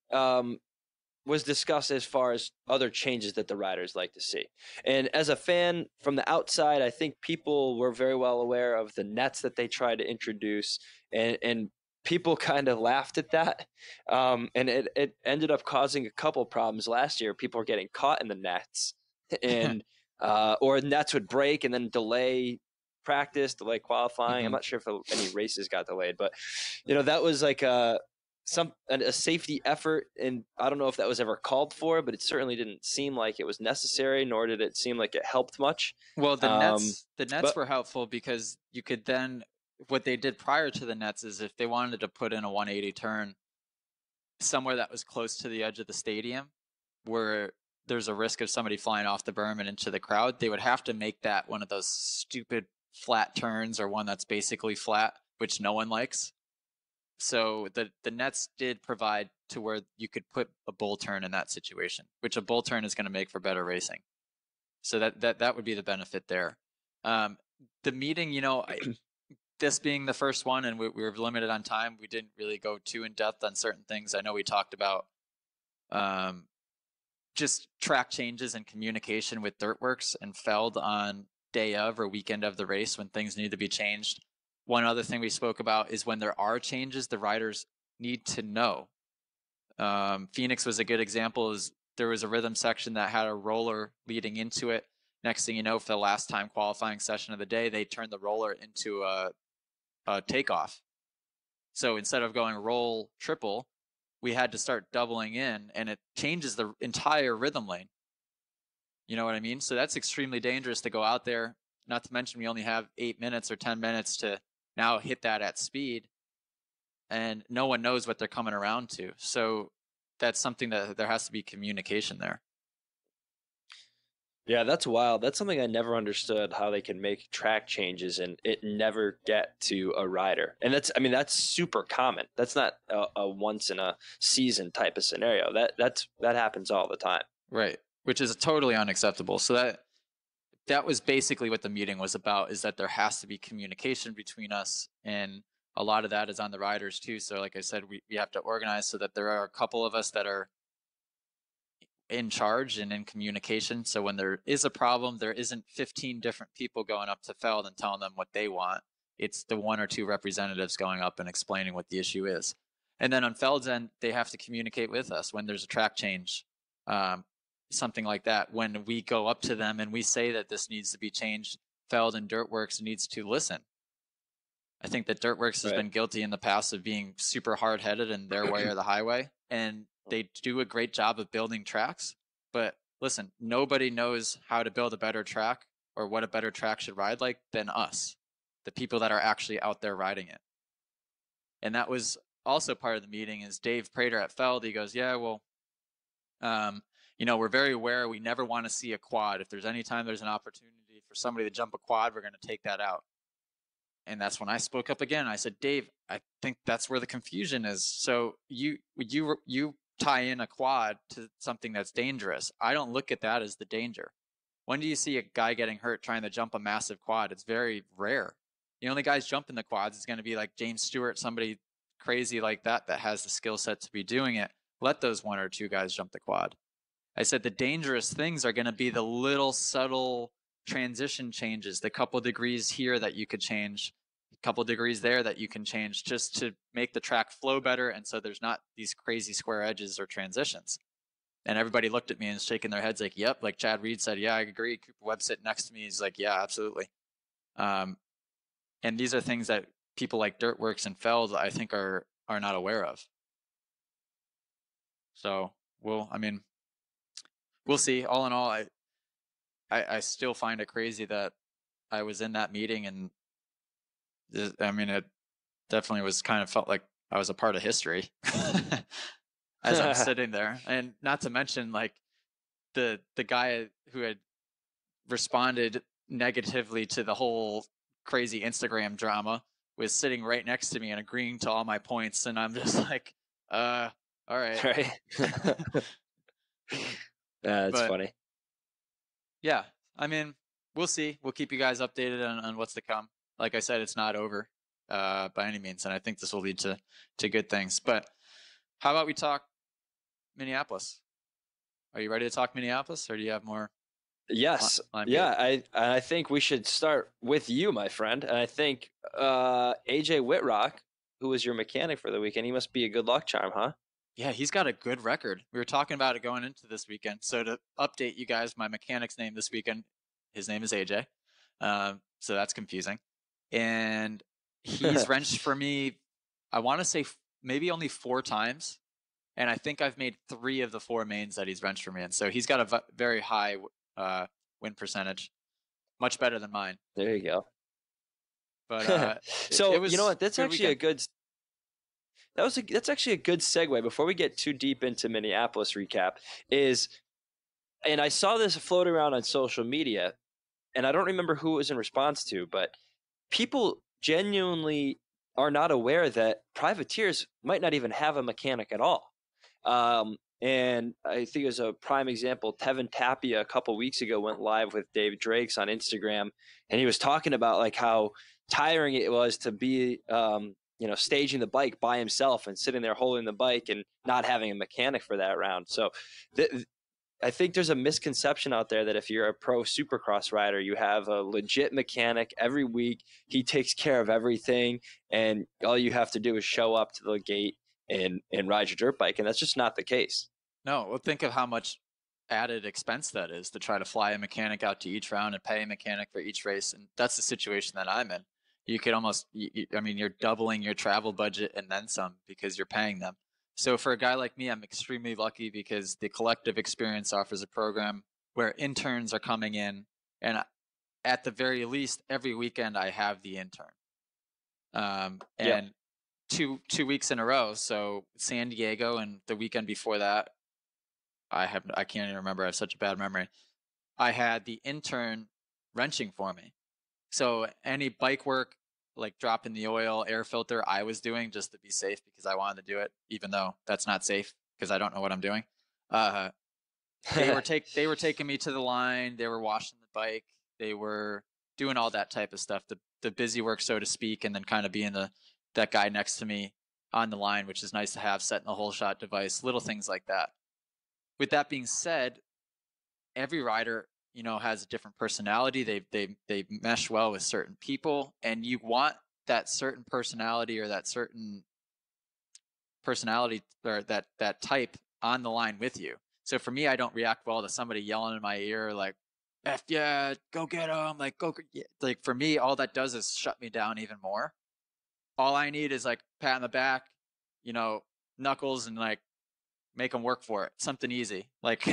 was discussed as far as other changes that the riders like to see? And as a fan from the outside, I think people were very well aware of the nets that they tried to introduce, and people kind of laughed at that. And it ended up causing a couple problems last year. People were getting caught in the nets, and or nets would break and then delay practice, delay qualifying. Mm-hmm. I'm not sure if any races got delayed, but that was like a safety effort, and I don't know if that was ever called for, but it certainly didn't seem like it was necessary, nor did it seem like it helped much. Well, the nets were helpful because you could then, what they did prior to the nets is if they wanted to put in a 180 turn somewhere that was close to the edge of the stadium where there's a risk of somebody flying off the berm and into the crowd, they would have to make that one of those stupid flat turns, or one that's basically flat, which no one likes. So the nets did provide to where you could put a bull turn in that situation, which a bull turn is going to make for better racing. So that would be the benefit there. The meeting, this being the first one, and we were limited on time, we didn't really go too in depth on certain things. I know we talked about just track changes and communication with Dirtworks and Feld on day of or weekend of the race when things need to be changed. One other thing we spoke about is when there are changes, the riders need to know. Phoenix was a good example. Is there was a rhythm section that had a roller leading into it. Next thing you know, for the last time qualifying session of the day, they turned the roller into a takeoff. So instead of going roll triple, we had to start doubling in, and it changes the entire rhythm lane. You know what I mean? So that's extremely dangerous to go out there. Not to mention we only have 8 minutes or 10 minutes to now hit that at speed, and no one knows what they're coming around to. So that's something that there has to be communication there. Yeah, that's wild. That's something I never understood, how they can make track changes and it never get to a rider. And that's super common. That's not a once in a season type of scenario. That happens all the time. Right. Which is totally unacceptable. So that was basically what the meeting was about, is that there has to be communication between us, and a lot of that is on the riders too. So like I said, we have to organize so that there are a couple of us that are in charge and in communication. So when there is a problem, there isn't 15 different people going up to Feld and telling them what they want. It's the 1 or 2 representatives going up and explaining what the issue is. And then on Feld's end, they have to communicate with us when there's a track change, something like that. When we go up to them and we say that this needs to be changed, Feld and Dirtworks needs to listen. I think that Dirtworks has been guilty in the past of being super hard-headed in their way or the highway, and they do a great job of building tracks. But listen, nobody knows how to build a better track or what a better track should ride like than us, the people that are actually out there riding it. And that was also part of the meeting. Is Dave Prater at Feld, he goes, yeah, well, we're very aware we never want to see a quad. If there's any time there's an opportunity for somebody to jump a quad, we're going to take that out. And that's when I spoke up again. I said, Dave, I think that's where the confusion is. So you tie in a quad to something that's dangerous. I don't look at that as the danger. When do you see a guy getting hurt trying to jump a massive quad? It's very rare. The only guys jumping the quads is going to be like James Stewart, somebody crazy like that has the skill set to be doing it. Let those 1 or 2 guys jump the quad. I said the dangerous things are going to be the little subtle transition changes, the couple degrees here that you could change, a couple degrees there that you can change just to make the track flow better. And so there's not these crazy square edges or transitions. And everybody looked at me and shaking their heads like, yep. Like Chad Reed said, yeah, I agree. Cooper Webb sitting next to me. He's like, yeah, absolutely. And these are things that people like Dirtworks and Feld, I think are not aware of. So we'll see. All in all, I still find it crazy that I was in that meeting, and it definitely was kind of felt like I was a part of history as I'm sitting there. And not to mention like the guy who had responded negatively to the whole crazy Instagram drama was sitting right next to me and agreeing to all my points. And I'm just like, all right. Right. That's funny. Yeah. We'll see. We'll keep you guys updated on what's to come. Like I said, it's not over by any means. And I think this will lead to good things. But how about we talk Minneapolis? Are you ready to talk Minneapolis, or do you have more? Yes. Yeah. I think we should start with you, my friend. And I think AJ Whitrock, who was your mechanic for the weekend, he must be a good luck charm, huh? Yeah, he's got a good record. We were talking about it going into this weekend. So to update you guys, my mechanic's name this weekend, his name is AJ. So that's confusing. And he's wrenched for me, I want to say maybe only 4 times. And I think I've made 3 of the 4 mains that he's wrenched for me. And so he's got a very high win percentage, much better than mine. There you go. But so you know what? That's actually a good. That's actually a good segue before we get too deep into Minneapolis recap. And I saw this float around on social media, and I don't remember who it was in response to, but people genuinely are not aware that privateers might not even have a mechanic at all. And I think it was a prime example. Tevin Tapia a couple weeks ago went live with Dave Drakes on Instagram, and he was talking about like how tiring it was to be staging the bike by himself and sitting there holding the bike and not having a mechanic for that round. So I think there's a misconception out there that if you're a pro Supercross rider, you have a legit mechanic every week. He takes care of everything, and all you have to do is show up to the gate and ride your dirt bike. And that's just not the case. No, well, think of how much added expense that is to try to fly a mechanic out to each round and pay a mechanic for each race. And that's the situation that I'm in. You could almost, you're doubling your travel budget and then some because you're paying them. So for a guy like me, I'm extremely lucky because the Collective Experience offers a program where interns are coming in, and at the very least, every weekend I have the intern. And 2 weeks in a row. So San Diego and the weekend before that, I can't even remember. I have such a bad memory. I had the intern wrenching for me. So any bike work, like dropping the oil, air filter, I was doing just to be safe because I wanted to do it, even though that's not safe because I don't know what I'm doing. They were taking me to the line. They were washing the bike. They were doing all that type of stuff, the busy work, so to speak, and then kind of being that guy next to me on the line, which is nice to have, setting the whole shot device, little things like that. With that being said, every rider, has a different personality. They mesh well with certain people, and you want that certain personality or that certain personality or that type on the line with you. So for me, I don't react well to somebody yelling in my ear like, F yeah, go get him. Like, yeah. Like for me, all that does is shut me down even more. All I need is like pat on the back, knuckles, and like make them work for it. Something easy, like,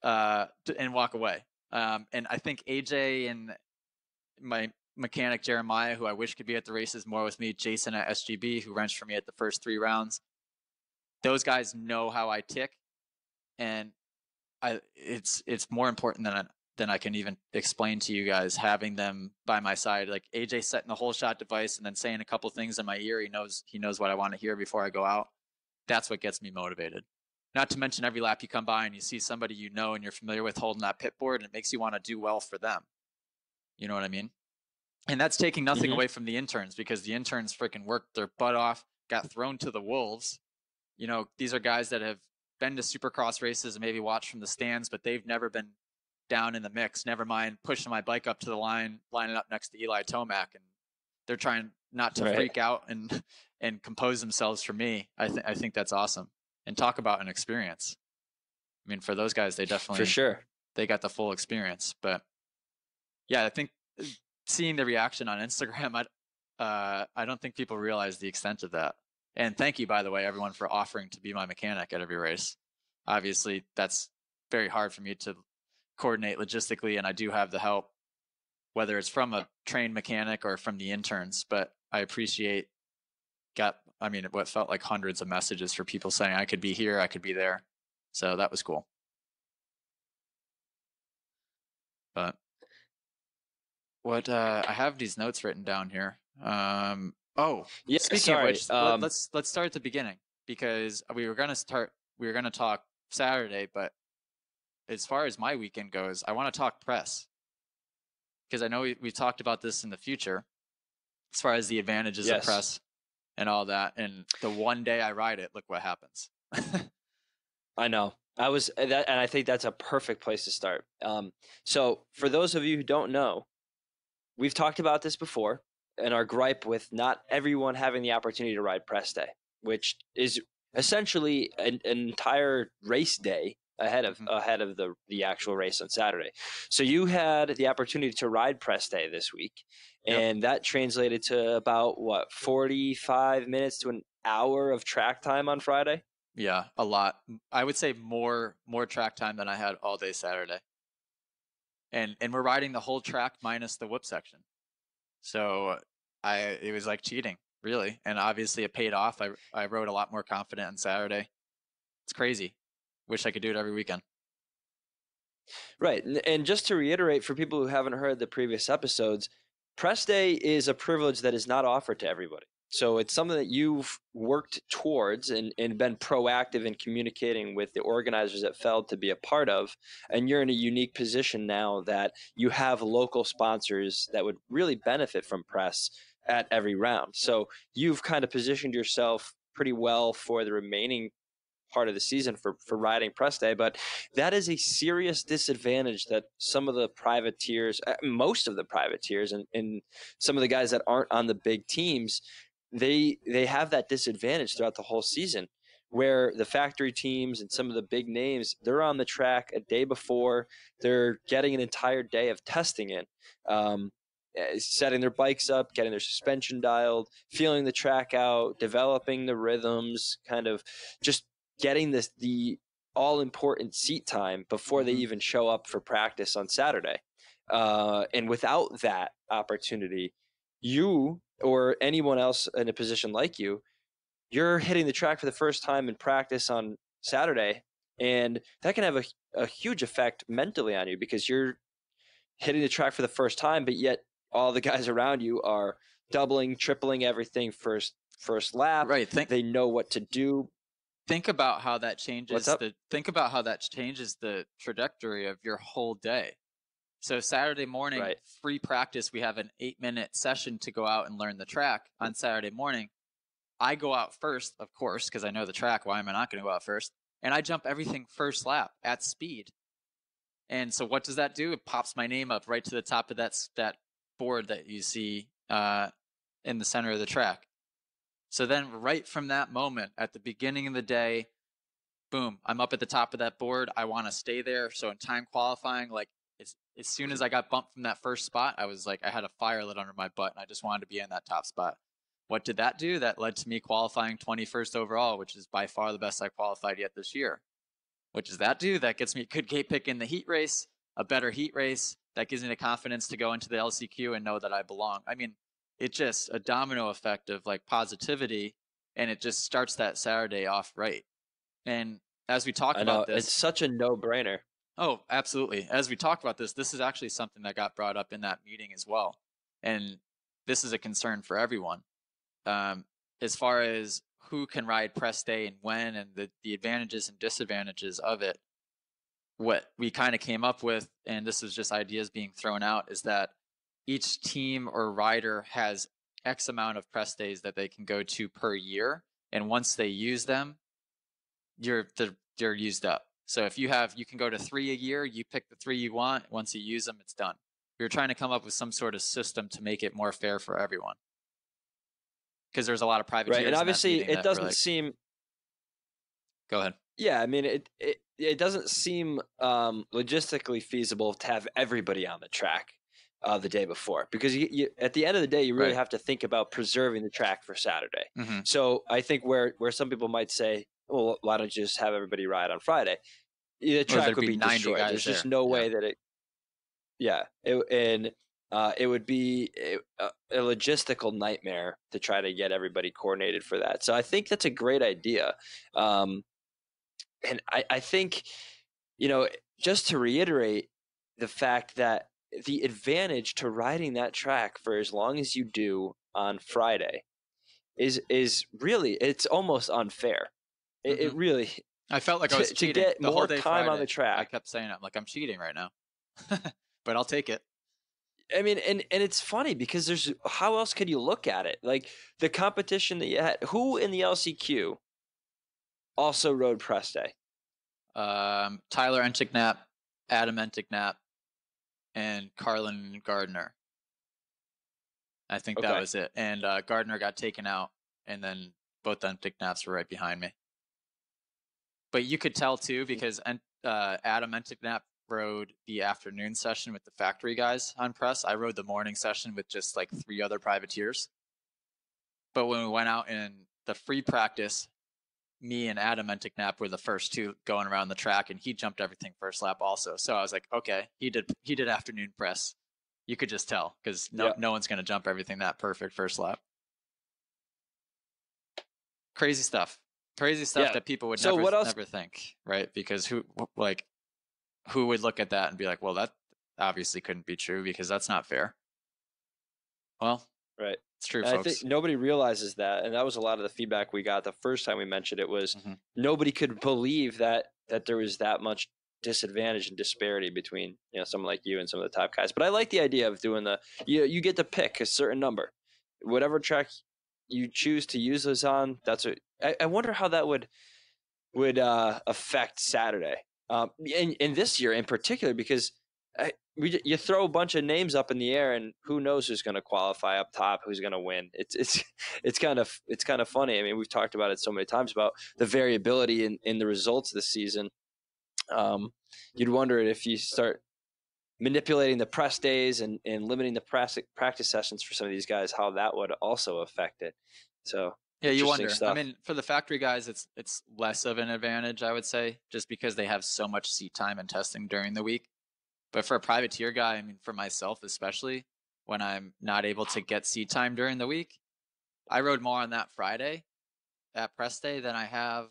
and walk away. And I think AJ and my mechanic Jeremiah, who I wish could be at the races more with me, Jason at SGB, who wrenched for me at the first 3 rounds. Those guys know how I tick, and it's more important than I can even explain to you guys, having them by my side. Like AJ setting the whole shot device and then saying a couple things in my ear. He knows what I want to hear before I go out. That's what gets me motivated. Not to mention every lap you come by and you see somebody and you're familiar with holding that pit board, and it makes you want to do well for them. You know what I mean? And that's taking nothing away from the interns, because the interns freaking worked their butt off, got thrown to the wolves. These are guys that have been to Supercross races and maybe watched from the stands, but they've never been down in the mix. Never mind pushing my bike up to the line, lining up next to Eli Tomac, and they're trying not to freak out and compose themselves for me. I think that's awesome. And talk about an experience. I mean, for those guys, they definitely, for sure, they got the full experience. But yeah, I think seeing the reaction on Instagram, I don't think people realize the extent of that. And thank you, by the way, everyone, for offering to be my mechanic at every race. Obviously, that's very hard for me to coordinate logistically, and I do have the help, whether it's from a trained mechanic or from the interns. But I appreciate what felt like hundreds of messages for people saying I could be here, I could be there. So that was cool. But what I have these notes written down here. Speaking of which, let's start at the beginning, because we were gonna talk Saturday, but as far as my weekend goes, I want to talk press, because I know we talked about this in the future, as far as the advantages of press and all that. And the one day I ride it, look what happens. I know. And I think that's a perfect place to start. So for those of you who don't know, we've talked about this before, and our gripe with not everyone having the opportunity to ride press day, which is essentially an entire race day ahead of the actual race on Saturday. So you had the opportunity to ride press day this week, and that translated to about 45 minutes to an hour of track time on Friday. Yeah, a lot. I would say more track time than I had all day Saturday. And we're riding the whole track minus the whoop section. So it was like cheating, really. And obviously it paid off. I rode a lot more confident on Saturday. It's crazy. Wish I could do it every weekend. Right. And just to reiterate for people who haven't heard the previous episodes, press day is a privilege that is not offered to everybody. So it's something that you've worked towards and been proactive in communicating with the organizers at Feld to be a part of. And you're in a unique position now that you have local sponsors that would really benefit from press at every round. So you've kind of positioned yourself pretty well for the remaining part of the season for riding press day. But that is a serious disadvantage that some of the privateers, most of the privateers, and some of the guys that aren't on the big teams, they have that disadvantage throughout the whole season, where the factory teams and some of the big names, they're on the track a day before, they're getting an entire day of testing in, setting their bikes up, getting their suspension dialed, feeling the track out, developing the rhythms, kind of just getting the all-important seat time before they even show up for practice on Saturday. And without that opportunity, you or anyone else in a position like you're hitting the track for the first time in practice on Saturday, and that can have a huge effect mentally on you, because you're hitting the track for the first time, but yet all the guys around you are doubling, tripling everything first lap. Right. They know what to do. Think about how that changes the trajectory of your whole day. So Saturday morning, free practice, we have an 8-minute session to go out and learn the track on Saturday morning. I go out first, of course, because I know the track. Why am I not going to go out first? And I jump everything first lap at speed. And so what does that do? It pops my name up right to the top of that board that you see in the center of the track. So then right from that moment, at the beginning of the day, boom, I'm up at the top of that board. I want to stay there. So in time qualifying, as soon as I got bumped from that first spot, I was like, I had a fire lit under my butt, and I just wanted to be in that top spot. What did that do? That led to me qualifying 21st overall, which is by far the best I qualified yet this year. What does that do? That gets me a good gate pick in the heat race, a better heat race. That gives me the confidence to go into the LCQ and know that I belong. I mean, it's just a domino effect of like positivity, and it just starts that Saturday off right. And as we talk about this, it's such a no-brainer. Oh, absolutely. As we talk about this is actually something that got brought up in that meeting as well. And this is a concern for everyone. As far as who can ride press day and when, and the advantages and disadvantages of it, what we kind of came up with, and this is just ideas being thrown out, is that each team or rider has X amount of press days that they can go to per year. And once they use them, they're used up. So if you can go to 3 a year, you pick the 3 you want. Once you use them, it's done. We were trying to come up with some sort of system to make it more fair for everyone. Because there's a lot of privateers. Right, and obviously it doesn't seem. Go ahead. Yeah, I mean it doesn't seem logistically feasible to have everybody on the track the day before, because you at the end of the day you really have to think about preserving the track for Saturday. Mm-hmm. So I think where some people might say, well, why don't you just have everybody ride on Friday? The track would be destroyed. There's just no way that it. Yeah, it would be a logistical nightmare to try to get everybody coordinated for that. So I think that's a great idea. And I think, just to reiterate the fact that the advantage to riding that track for as long as you do on Friday is really, it's almost unfair. Mm-hmm. It really. I felt like I was cheating. To get the more whole day time Friday, on the track. I kept saying, I'm cheating right now, but I'll take it. I mean, and it's funny because how else could you look at it? Like the competition that you had, who in the LCQ also rode press day? Tyler Enticknap, Adam Enticknap, and Carlin Gardner. I think that was it. And Gardner got taken out, and then both Enticknaps were right behind me. But you could tell too, because Adam Enticknap rode the afternoon session with the factory guys on press. I rode the morning session with just like 3 other privateers. But when we went out in the free practice, me and Adam Enticknap were the first 2 going around the track, and he jumped everything first lap also. So I was like, okay, he did afternoon press. You could just tell, because no one's going to jump everything that perfect first lap. Crazy stuff that people would never think, right? Because who would look at that and be like, well, that obviously couldn't be true because that's not fair. Well, right. It's true, and folks. I think nobody realizes that, and that was a lot of the feedback we got the first time we mentioned it was nobody could believe that there was that much disadvantage and disparity between someone like you and some of the top guys. But I like the idea of doing you get to pick a certain number, whatever track you choose to use those on. That's what I wonder how that would affect Saturday, in this year in particular, because you throw a bunch of names up in the air, and who knows who's going to qualify up top, who's going to win. It's kind of funny. I mean, we've talked about it so many times about the variability in the results this season. You'd wonder if you start manipulating the press days and limiting the practice sessions for some of these guys, how that would also affect it. So yeah, you wonder. Stuff. I mean, for the factory guys, it's less of an advantage, I would say, just because they have so much seat time and testing during the week. But for a privateer guy, I mean, for myself especially, when I'm not able to get seat time during the week, I rode more on that Friday, that press day, than I have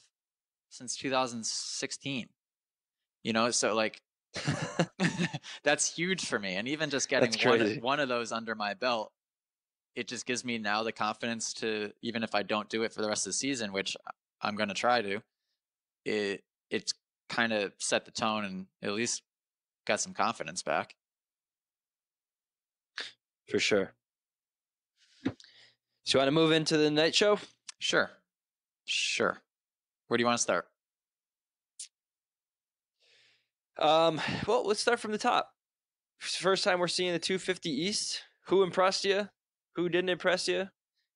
since 2016. So like that's huge for me. And even just getting one of those under my belt, it just gives me now the confidence to, even if I don't do it for the rest of the season, which I'm going to try to, it's kind of set the tone and at least got some confidence back. For sure. So you want to move into the night show? Sure. Where do you want to start? Well, let's start from the top. First time we're seeing the 250 East. Who impressed you? Who didn't impress you?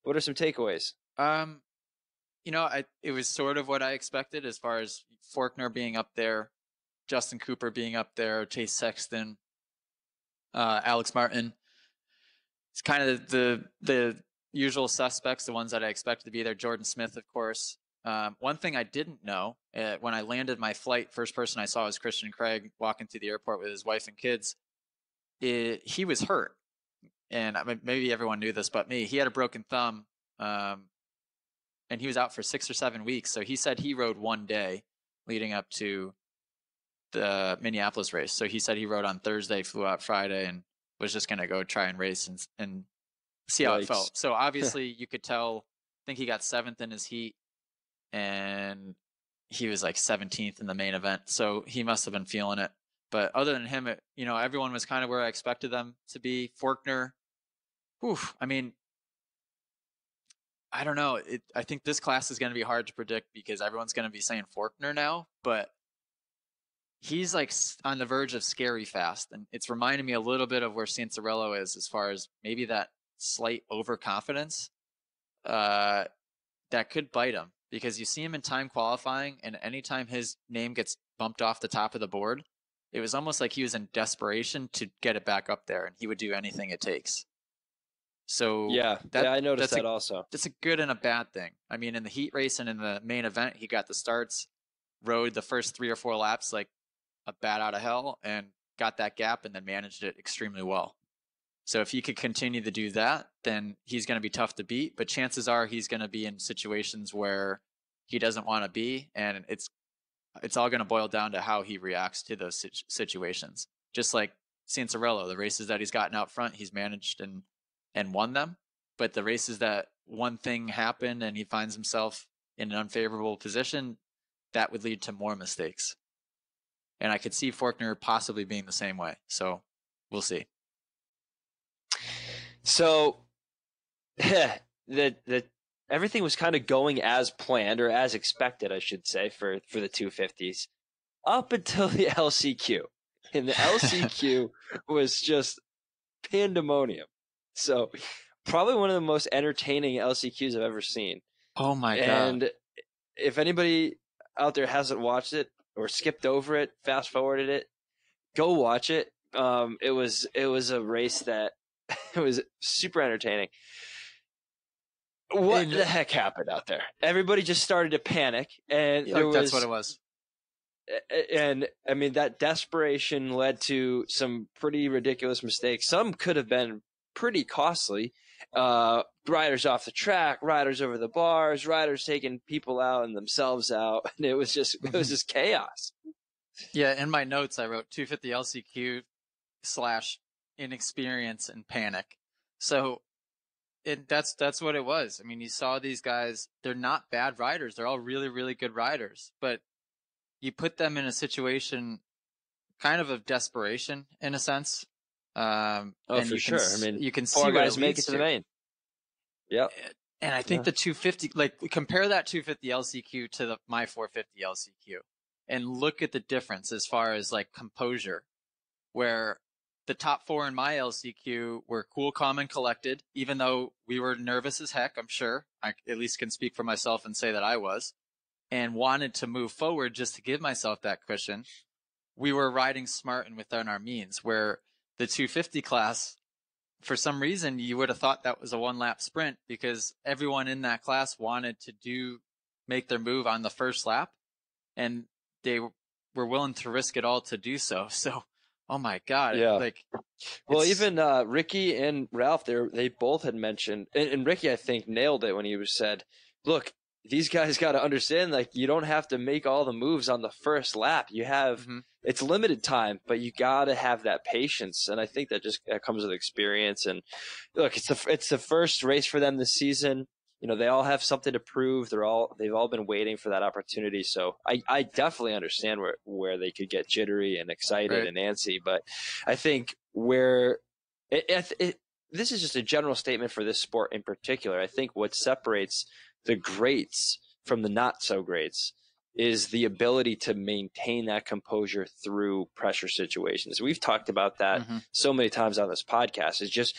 What are some takeaways? It was sort of what I expected as far as Faulkner being up there, Justin Cooper being up there, Chase Sexton. Alex Martin. It's kind of the usual suspects, the ones that I expected to be there. Jordan Smith, of course. One thing I didn't know when I landed my flight, first person I saw was Christian Craig walking through the airport with his wife and kids. He was hurt, and maybe everyone knew this but me. He had a broken thumb, and he was out for 6 or 7 weeks. So he said he rode one day leading up to the Minneapolis race. So he said he rode on Thursday, flew out Friday, and was just going to go try and race and see how it felt. So obviously you could tell, I think he got 7th in his heat, and he was like 17th in the main event. So he must have been feeling it. But other than him, everyone was kind of where I expected them to be. Forkner, I mean, I don't know. I think this class is going to be hard to predict because everyone's going to be saying Forkner now, but he's like on the verge of scary fast. And it's reminding me a little bit of where Cianciarulo is as far as maybe that slight overconfidence that could bite him, because you see him in time qualifying, and anytime his name gets bumped off the top of the board, it was almost like he was in desperation to get it back up there, and he would do anything it takes. So I noticed that also. It's a good and a bad thing. I mean, in the heat race and in the main event, he got the starts, rode the first 3 or 4 laps like a bat out of hell, and got that gap, and then managed it extremely well. So if he could continue to do that, then he's going to be tough to beat. But chances are he's going to be in situations where he doesn't want to be, and it's all going to boil down to how he reacts to those situations. Just like Cianciarulo, the races that he's gotten out front, he's managed and won them. But the races that one thing happened and he finds himself in an unfavorable position, that would lead to more mistakes. And I could see Forkner possibly being the same way. So we'll see. So everything was kind of going as planned, or as expected, I should say, for the 250s, up until the LCQ. And the LCQ was just pandemonium. So probably one of the most entertaining LCQs I've ever seen. Oh my God. And if anybody out there hasn't watched it or skipped over it, fast forwarded it, go watch it. It was a race that it was super entertaining. What the heck happened out there? Everybody just started to panic, and that's what it was. And I mean, that desperation led to some pretty ridiculous mistakes. Some could have been pretty costly. Riders off the track, riders over the bars, riders taking people out and themselves out, and it was just chaos. Yeah, in my notes I wrote 250 LCQ / inexperience and panic. So that's what it was. I mean, you saw these guys, they're not bad riders. They're all really, really good riders, but you put them in a situation kind of desperation in a sense. And for sure. I mean, you can see 4 guys make it to the main. Yep. And I think the 250, like compare that 250 LCQ to my 450 LCQ and look at the difference as far as like composure, where the top 4 in my LCQ were cool, calm, and collected, even though we were nervous as heck, I'm sure. I at least can speak for myself and say that I was, and wanted to move forward just to give myself that cushion. We were riding smart and within our means, where the 250 class, for some reason, you would have thought that was a 1-lap sprint, because everyone in that class wanted to make their move on the first lap, and they were willing to risk it all to do so. So, oh my God. Yeah. Well, even Ricky and Ralph, they both had mentioned, and Ricky, I think, nailed it when he said, look, these guys got to understand, like, you don't have to make all the moves on the first lap. You have, it's limited time, but you got to have that patience. And I think that comes with experience. And look, it's the first race for them this season. You know, they all have something to prove. They've all been waiting for that opportunity. So I definitely understand where they could get jittery and excited and antsy. But I think this is just a general statement for this sport in particular. I think what separates the greats from the not so greats is the ability to maintain that composure through pressure situations. We've talked about that so many times on this podcast, is just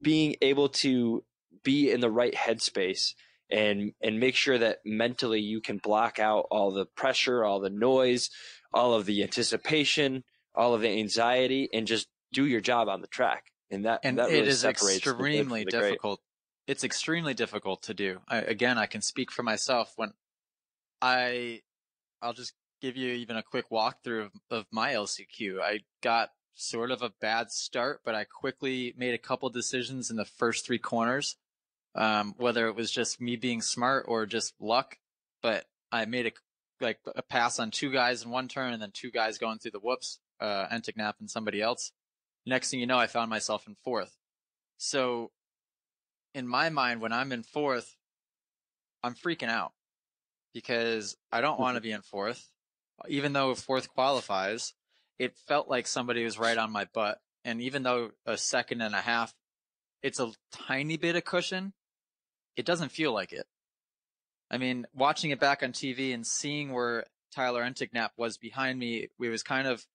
being able to be in the right headspace and make sure that mentally you can block out all the pressure, all the noise, all of the anticipation, all of the anxiety, and just do your job on the track, and that And really it is separates the good from extremely the great. difficult. It's extremely difficult to do. Again, I can speak for myself. When I'll just give you even a quick walkthrough of my LCQ. I got sort of a bad start, but I quickly made a couple decisions in the first 3 corners, whether it was just me being smart or just luck. But I made a pass on 2 guys in one turn, and then 2 guys going through the whoops, Entignap and somebody else. Next thing you know, I found myself in 4th. So in my mind, when I'm in 4th, I'm freaking out because I don't want to be in 4th. Even though 4th qualifies, it felt like somebody was right on my butt. And even though a second and a half, it's a tiny bit of cushion, it doesn't feel like it. I mean, watching it back on TV and seeing where Tyler Entignap was behind me, we was kind of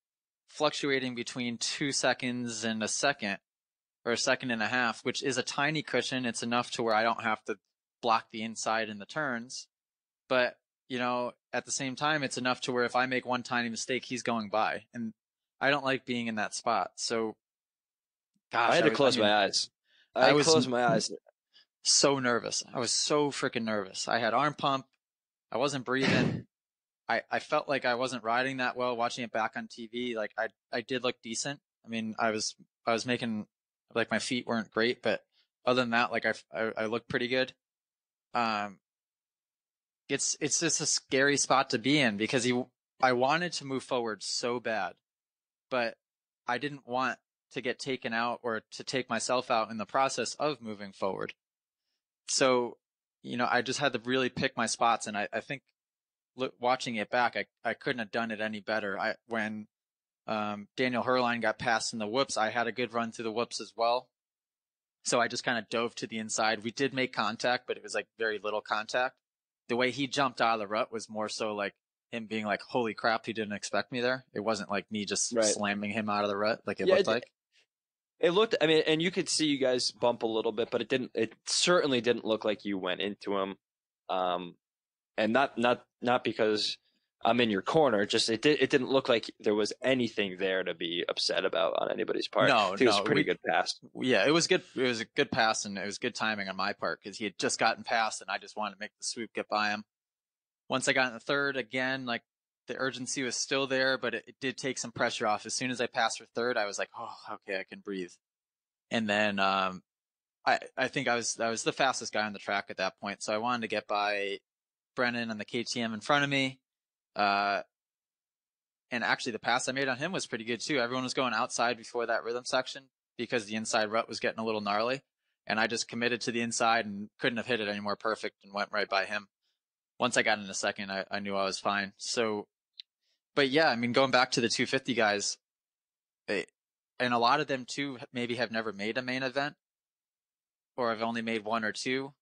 fluctuating between 2 seconds and a second, or a second and a half, which is a tiny cushion. It's enough to where I don't have to block the inside in the turns. But, you know, at the same time, it's enough to where if I make one tiny mistake, he's going by. And I don't like being in that spot. So, gosh, I had to close my eyes. I closed my eyes. So nervous. I was so freaking nervous. I had arm pump. I wasn't breathing. I felt like I wasn't riding that well. Watching it back on TV, like I did look decent. I mean, I was making, like, my feet weren't great, but other than that, like I looked pretty good. It's just a scary spot to be in because I wanted to move forward so bad, but I didn't want to get taken out or to take myself out in the process of moving forward. So, you know, I just had to really pick my spots, and I think watching it back, I couldn't have done it any better. When Daniel Herline got passed in the whoops, I had a good run through the whoops as well. So I just kind of dove to the inside. We did make contact, but it was like very little contact. The way he jumped out of the rut was more so like him being like, holy crap, he didn't expect me there. It wasn't like me just slamming him out of the rut like it looked like. It looked, I mean, and you could see you guys bump a little bit, but it certainly didn't look like you went into him. And not because I'm in your corner, just it didn't look like there was anything there to be upset about on anybody's part. No, it was a pretty good pass. Yeah, it was good. It was a good pass, and it was good timing on my part because he had just gotten past, and I just wanted to make the swoop, get by him. Once I got in the third, again, like the urgency was still there, but it did take some pressure off. As soon as I passed for third, I was like, oh, okay, I can breathe. And then I think I was the fastest guy on the track at that point, so I wanted to get by Brennan and the KTM in front of me. And actually the pass I made on him was pretty good too. Everyone was going outside before that rhythm section because the inside rut was getting a little gnarly, and I just committed to the inside and couldn't have hit it any more perfect and went right by him. Once I got in a second, I knew I was fine. So, but yeah, I mean, going back to the 250 guys, and a lot of them too maybe have never made a main event, or have only made 1 or 2.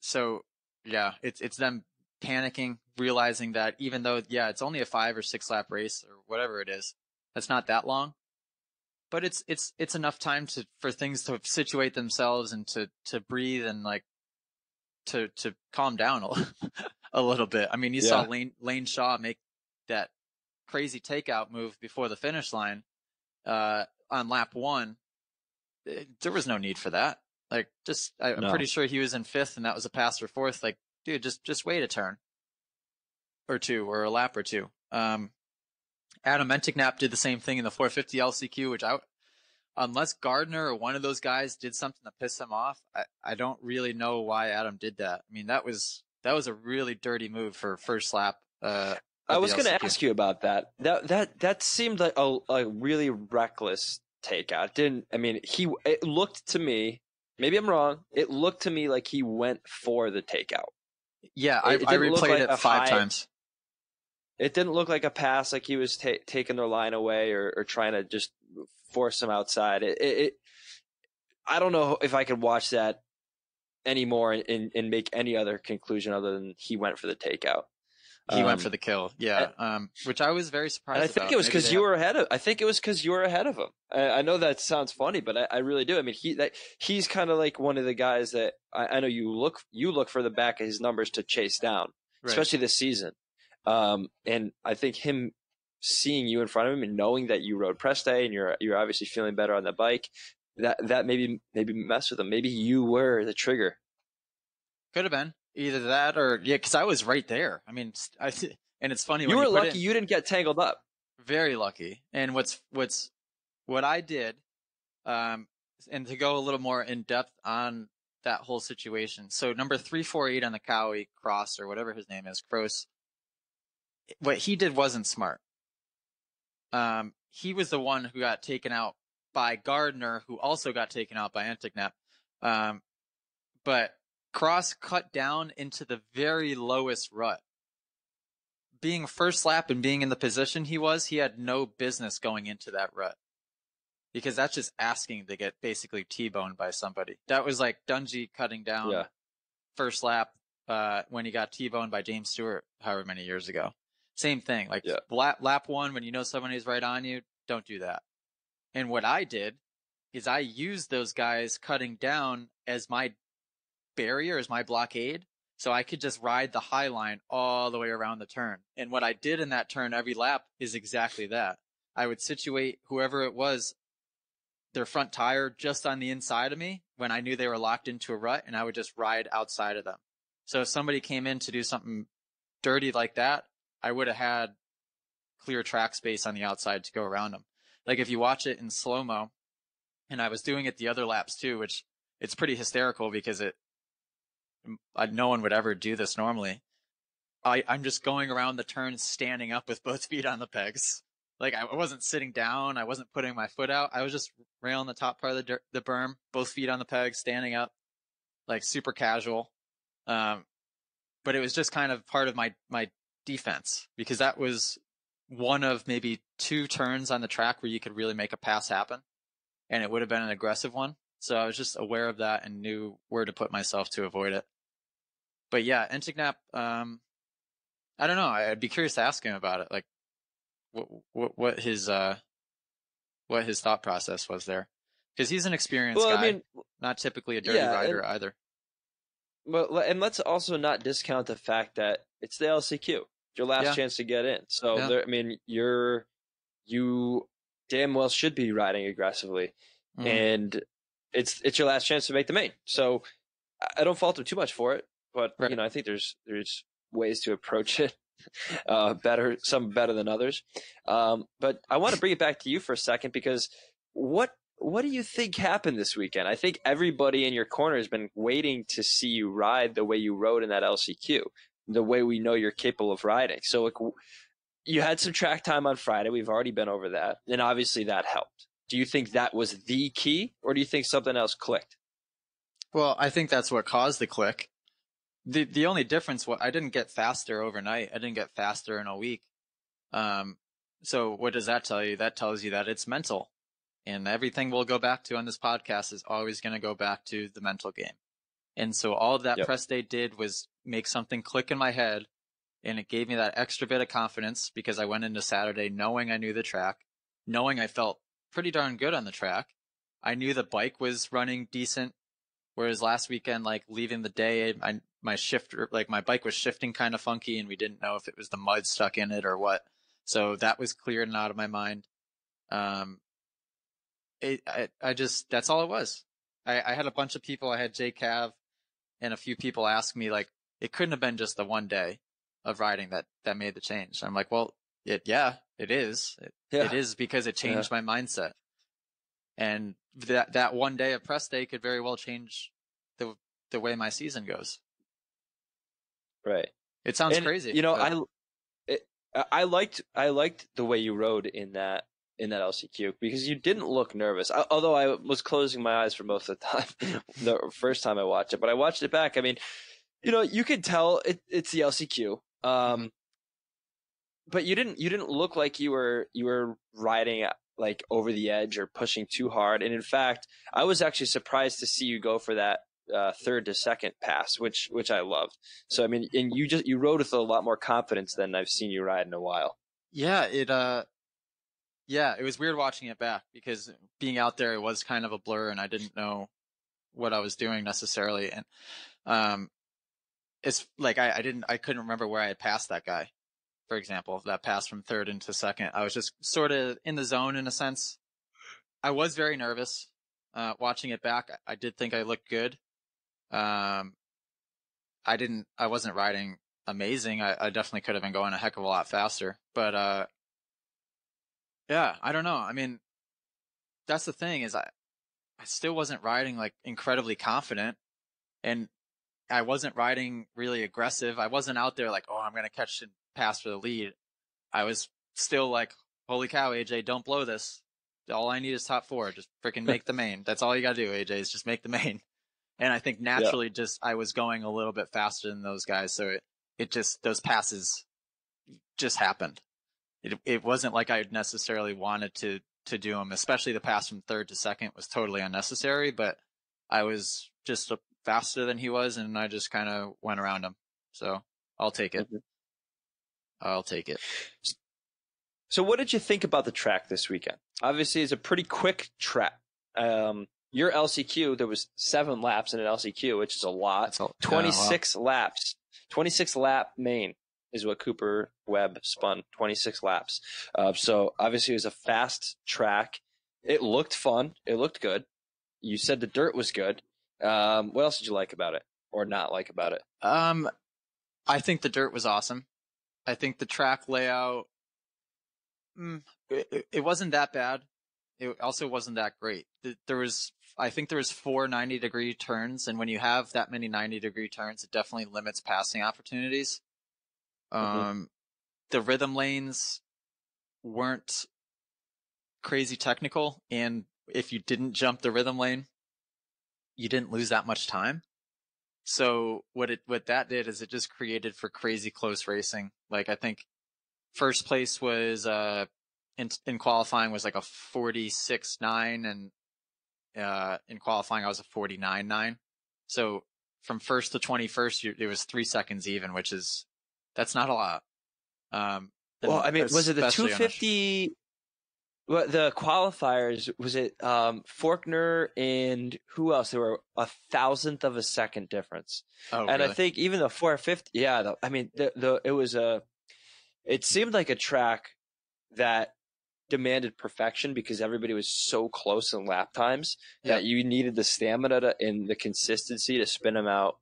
So yeah, it's them panicking, realizing that even though, yeah, it's only a 5 or 6 lap race or whatever it is, that's not that long, but it's enough time for things to situate themselves and to breathe and like to calm down a little bit. I mean, you saw Lane Shaw make that crazy takeout move before the finish line on lap 1. There was no need for that. Like, I'm pretty sure he was in 5th and that was a pass for 4th. Like, dude, just wait a turn or 2 or a lap or 2. Adam Entignap did the same thing in the 450 LCQ, which unless Gardner or one of those guys did something to piss him off, I don't really know why Adam did that. I mean, that was a really dirty move for first lap. I was going to ask you about that. That seemed like a really reckless takeout. It looked to me, maybe I'm wrong, it looked to me like he went for the takeout. Yeah, I replayed it 5 times. It didn't look like a pass, like he was taking their line away or trying to just force them outside. I don't know if I could watch that anymore and make any other conclusion other than he went for the takeout. He went for the kill, yeah. Which I was very surprised. I think it was because you were ahead of. I think it was because you were ahead of him. I know that sounds funny, but I really do. I mean, he's kind of like one of the guys that I know you look for the back of his numbers to chase down, especially this season. And I think him seeing you in front of him and knowing that you rode press day and you're obviously feeling better on the bike, that maybe messed with him. Maybe you were the trigger. Could have been either that or because I was right there. I mean, and it's funny You when were lucky you didn't get tangled up. Very lucky. And what I did, and to go a little more in depth on that whole situation. So number 348 on the Cowie Cross or whatever his name is, Cross. What he did wasn't smart. He was the one who got taken out by Gardner, who also got taken out by Entignap. But Cross cut down into the very lowest rut. Being first lap and being in the position he was, he had no business going into that rut. Because that's just asking to get basically T-boned by somebody. That was like Dungey cutting down first lap when he got T-boned by James Stewart however many years ago. Same thing. Like lap one, when you know somebody's right on you, don't do that. And what I did is I used those guys cutting down as my barrier, as my blockade, so I could just ride the high line all the way around the turn. And what I did in that turn every lap is exactly that. I would situate whoever it was, their front tire just on the inside of me when I knew they were locked into a rut, and I would just ride outside of them. So if somebody came in to do something dirty like that, I would have had clear track space on the outside to go around them. Like if you watch it in slow-mo, and I was doing it the other laps too, which it's pretty hysterical because no one would ever do this normally. I'm just going around the turn standing up with both feet on the pegs. Like I wasn't sitting down. I wasn't putting my foot out. I was just railing the top part of the berm, both feet on the pegs, standing up, like super casual. But it was just kind of part of my defense, because that was one of maybe 2 turns on the track where you could really make a pass happen, and it would have been an aggressive one. So I was just aware of that and knew where to put myself to avoid it. But yeah, Entignap, I don't know. I'd be curious to ask him about it. Like what his thought process was there, because he's an experienced guy, I mean, not typically a dirty rider either. Well, and let's also not discount the fact that it's the LCQ. It's your last chance to get in. So I mean, you damn well should be riding aggressively, and it's your last chance to make the main. So I don't fault him too much for it, but I think there's ways to approach it better, some better than others. But I want to bring it back to you for a second, because what do you think happened this weekend? I think everybody in your corner has been waiting to see you ride the way you rode in that LCQ, the way we know you're capable of riding. So like, you had some track time on Friday. We've already been over that, and obviously that helped. Do you think that was the key, or do you think something else clicked? Well, I think that's what caused the click. The only difference, I didn't get faster overnight. I didn't get faster in a week. So what does that tell you? That tells you that it's mental. And everything we'll go back to on this podcast is always going to go back to the mental game. And so all of that press day did was make something click in my head, and it gave me that extra bit of confidence, because I went into Saturday knowing I knew the track, knowing I felt pretty darn good on the track. I knew the bike was running decent, whereas last weekend, like leaving the day, my bike was shifting kind of funky, and we didn't know if it was the mud stuck in it or what. So that was cleared and out of my mind. That's all it was. I had a bunch of people. I had Jay Cav and a few people ask me, like, it couldn't have been just the one day of riding that made the change. I'm like, well, it is. It is, because it changed my mindset. And that one day of press day could very well change the way my season goes. Right. It sounds crazy. I liked the way you rode in that LCQ, because you didn't look nervous. Although I was closing my eyes for most of the time, the first time I watched it, but I watched it back. I mean, you could tell it's the LCQ. But you didn't look like you were riding like over the edge or pushing too hard. And in fact, I was actually surprised to see you go for that third to second pass, which I loved. So I mean, and you rode with a lot more confidence than I've seen you ride in a while. Yeah, it was weird watching it back, because being out there, it was kind of a blur, and I didn't know what I was doing necessarily. And it's like I couldn't remember where I had passed that guy. for example, that pass from third into second. I was just sort of in the zone in a sense. I was very nervous. Watching it back, I did think I looked good. I wasn't riding amazing. I definitely could have been going a heck of a lot faster. But yeah, I don't know. I mean, that's the thing is I still wasn't riding like incredibly confident, and I wasn't riding really aggressive. I wasn't out there like, oh, I'm going to catch and pass for the lead. I was still like, holy cow, AJ, don't blow this. All I need is top 4. Just freaking make the main. That's all you got to do, AJ, is just make the main. And I think naturally I was going a little bit faster than those guys. So it just, those passes just happened. It wasn't like I necessarily wanted to do them, especially the pass from third to second was totally unnecessary, but I was just faster than he was, and I just kind of went around him. So I'll take it. I'll take it. So what did you think about the track this weekend? Obviously, it's a pretty quick track. Your LCQ, there was 7 laps in an LCQ, which is a lot. 26 laps. 26 lap main is what Cooper Webb spun. 26 laps. So obviously it was a fast track. It looked fun. It looked good. You said the dirt was good. What else did you like about it or not like about it? I think the dirt was awesome. I think the track layout, it wasn't that bad. It also wasn't that great. I think there was 4 90-degree turns, and when you have that many 90-degree turns, it definitely limits passing opportunities. The rhythm lanes weren't crazy technical, and if you didn't jump the rhythm lane, you didn't lose that much time. So what that did is it just created for crazy close racing. Like I think first place was in qualifying was like a 46.9, and in qualifying I was a 49.9. So from first to 21st, it was 3 seconds even, that's not a lot. Well, I mean, was it the 250? Well, the qualifiers, was it Faulkner and who else? There were 1,000th of a second difference. Oh, and really? I think even the 450, yeah. I mean, it seemed like a track that demanded perfection because everybody was so close in lap times that you needed the stamina and the consistency to spin them out,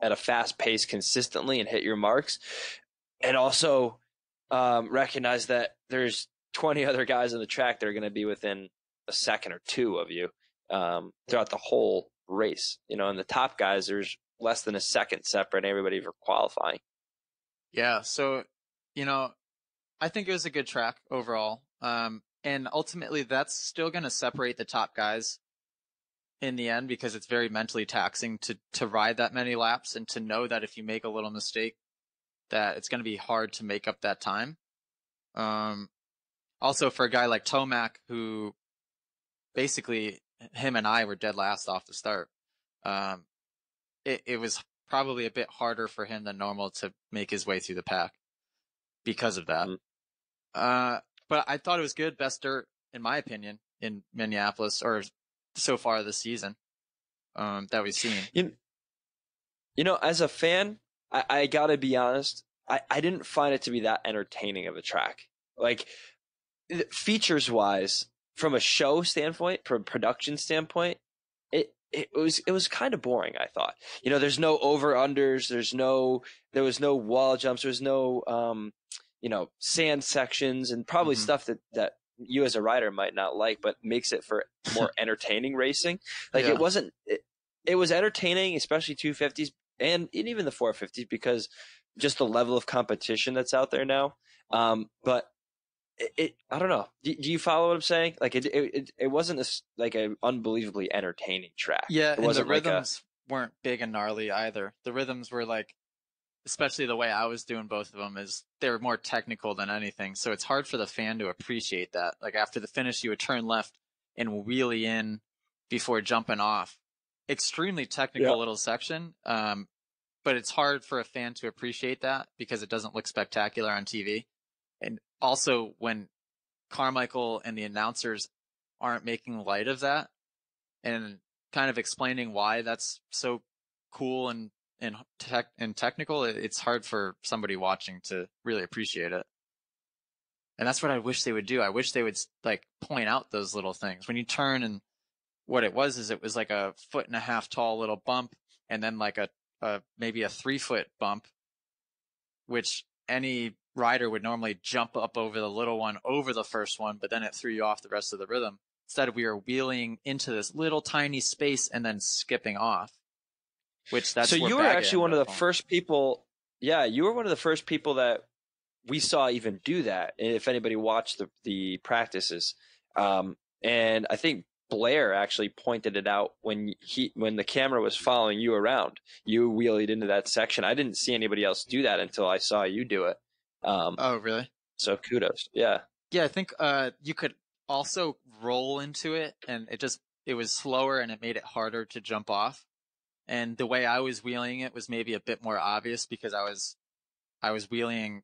at a fast pace consistently and hit your marks, and also recognize that there's 20 other guys on the track that are going to be within a second or 2 of you throughout the whole race. And the top guys, there's less than a second separating everybody for qualifying. Yeah, so, I think it was a good track overall. And ultimately, that's still going to separate the top guys in the end because it's very mentally taxing to ride that many laps and to know that if you make a little mistake, that it's going to be hard to make up that time. Also, for a guy like Tomac, who basically him and I were dead last off the start, it was probably a bit harder for him than normal to make his way through the pack because of that. But I thought it was good. Best dirt, in my opinion, in Minneapolis, or so far this season, that we've seen. As a fan, I gotta be honest, I didn't find it to be that entertaining of a track. Like, features wise, from a show standpoint, from a production standpoint, it was kind of boring, I thought. There's no over unders, there was no wall jumps, there was no sand sections, and probably stuff that you as a rider might not like, but makes it for more entertaining racing. Like it wasn't it was entertaining, especially 250s and even the 450s, because just the level of competition that's out there now. But I don't know. Do you follow what I'm saying? Like it wasn't like an unbelievably entertaining track. Yeah, it and wasn't the rhythms weren't big and gnarly either. The rhythms were like, especially the way I was doing both of them, is they were more technical than anything. So it's hard for the fan to appreciate that. Like after the finish, you would turn left and wheelie in before jumping off. Extremely technical little section. But it's hard for a fan to appreciate that because it doesn't look spectacular on TV. And also when Carmichael and the announcers aren't making light of that and kind of explaining why that's so cool and in technical, it's hard for somebody watching to really appreciate it. And that's what I wish they would do. I wish they would like point out those little things when you turn. And what it was like a 1.5 foot tall little bump, and then like a maybe a 3 foot bump, which any rider would normally jump up over the little one over the first one, but then it threw you off the rest of the rhythm. Instead, we were wheeling into this little tiny space and then skipping off, which that's so where you were Baggett actually one of ended the up falling. first people. Yeah, you were one of the first people that we saw even do that. If anybody watched the practices, and I think Blair actually pointed it out when the camera was following you around. You wheelied into that section. I didn't see anybody else do that until I saw you do it. Oh, really? So kudos. Yeah. Yeah, I think you could also roll into it, and it was slower and it made it harder to jump off. And the way I was wheeling it was maybe a bit more obvious because I was wheeling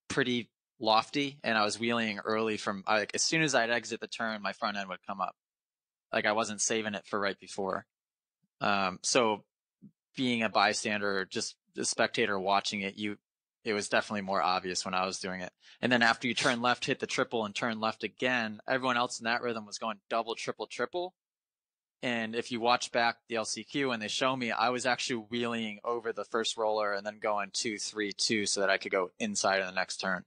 pretty lofty, and I was wheeling early from like as soon as I'd exit the turn, my front end would come up. Like I wasn't saving it for right before. So being a bystander, or just a spectator watching it, it was definitely more obvious when I was doing it. And then after you turn left, hit the triple, and turn left again, everyone else in that rhythm was going double, triple, triple. And if you watch back the LCQ and they show me, I was actually wheeling over the first roller and then going 2, 3, 2 so that I could go inside in the next turn.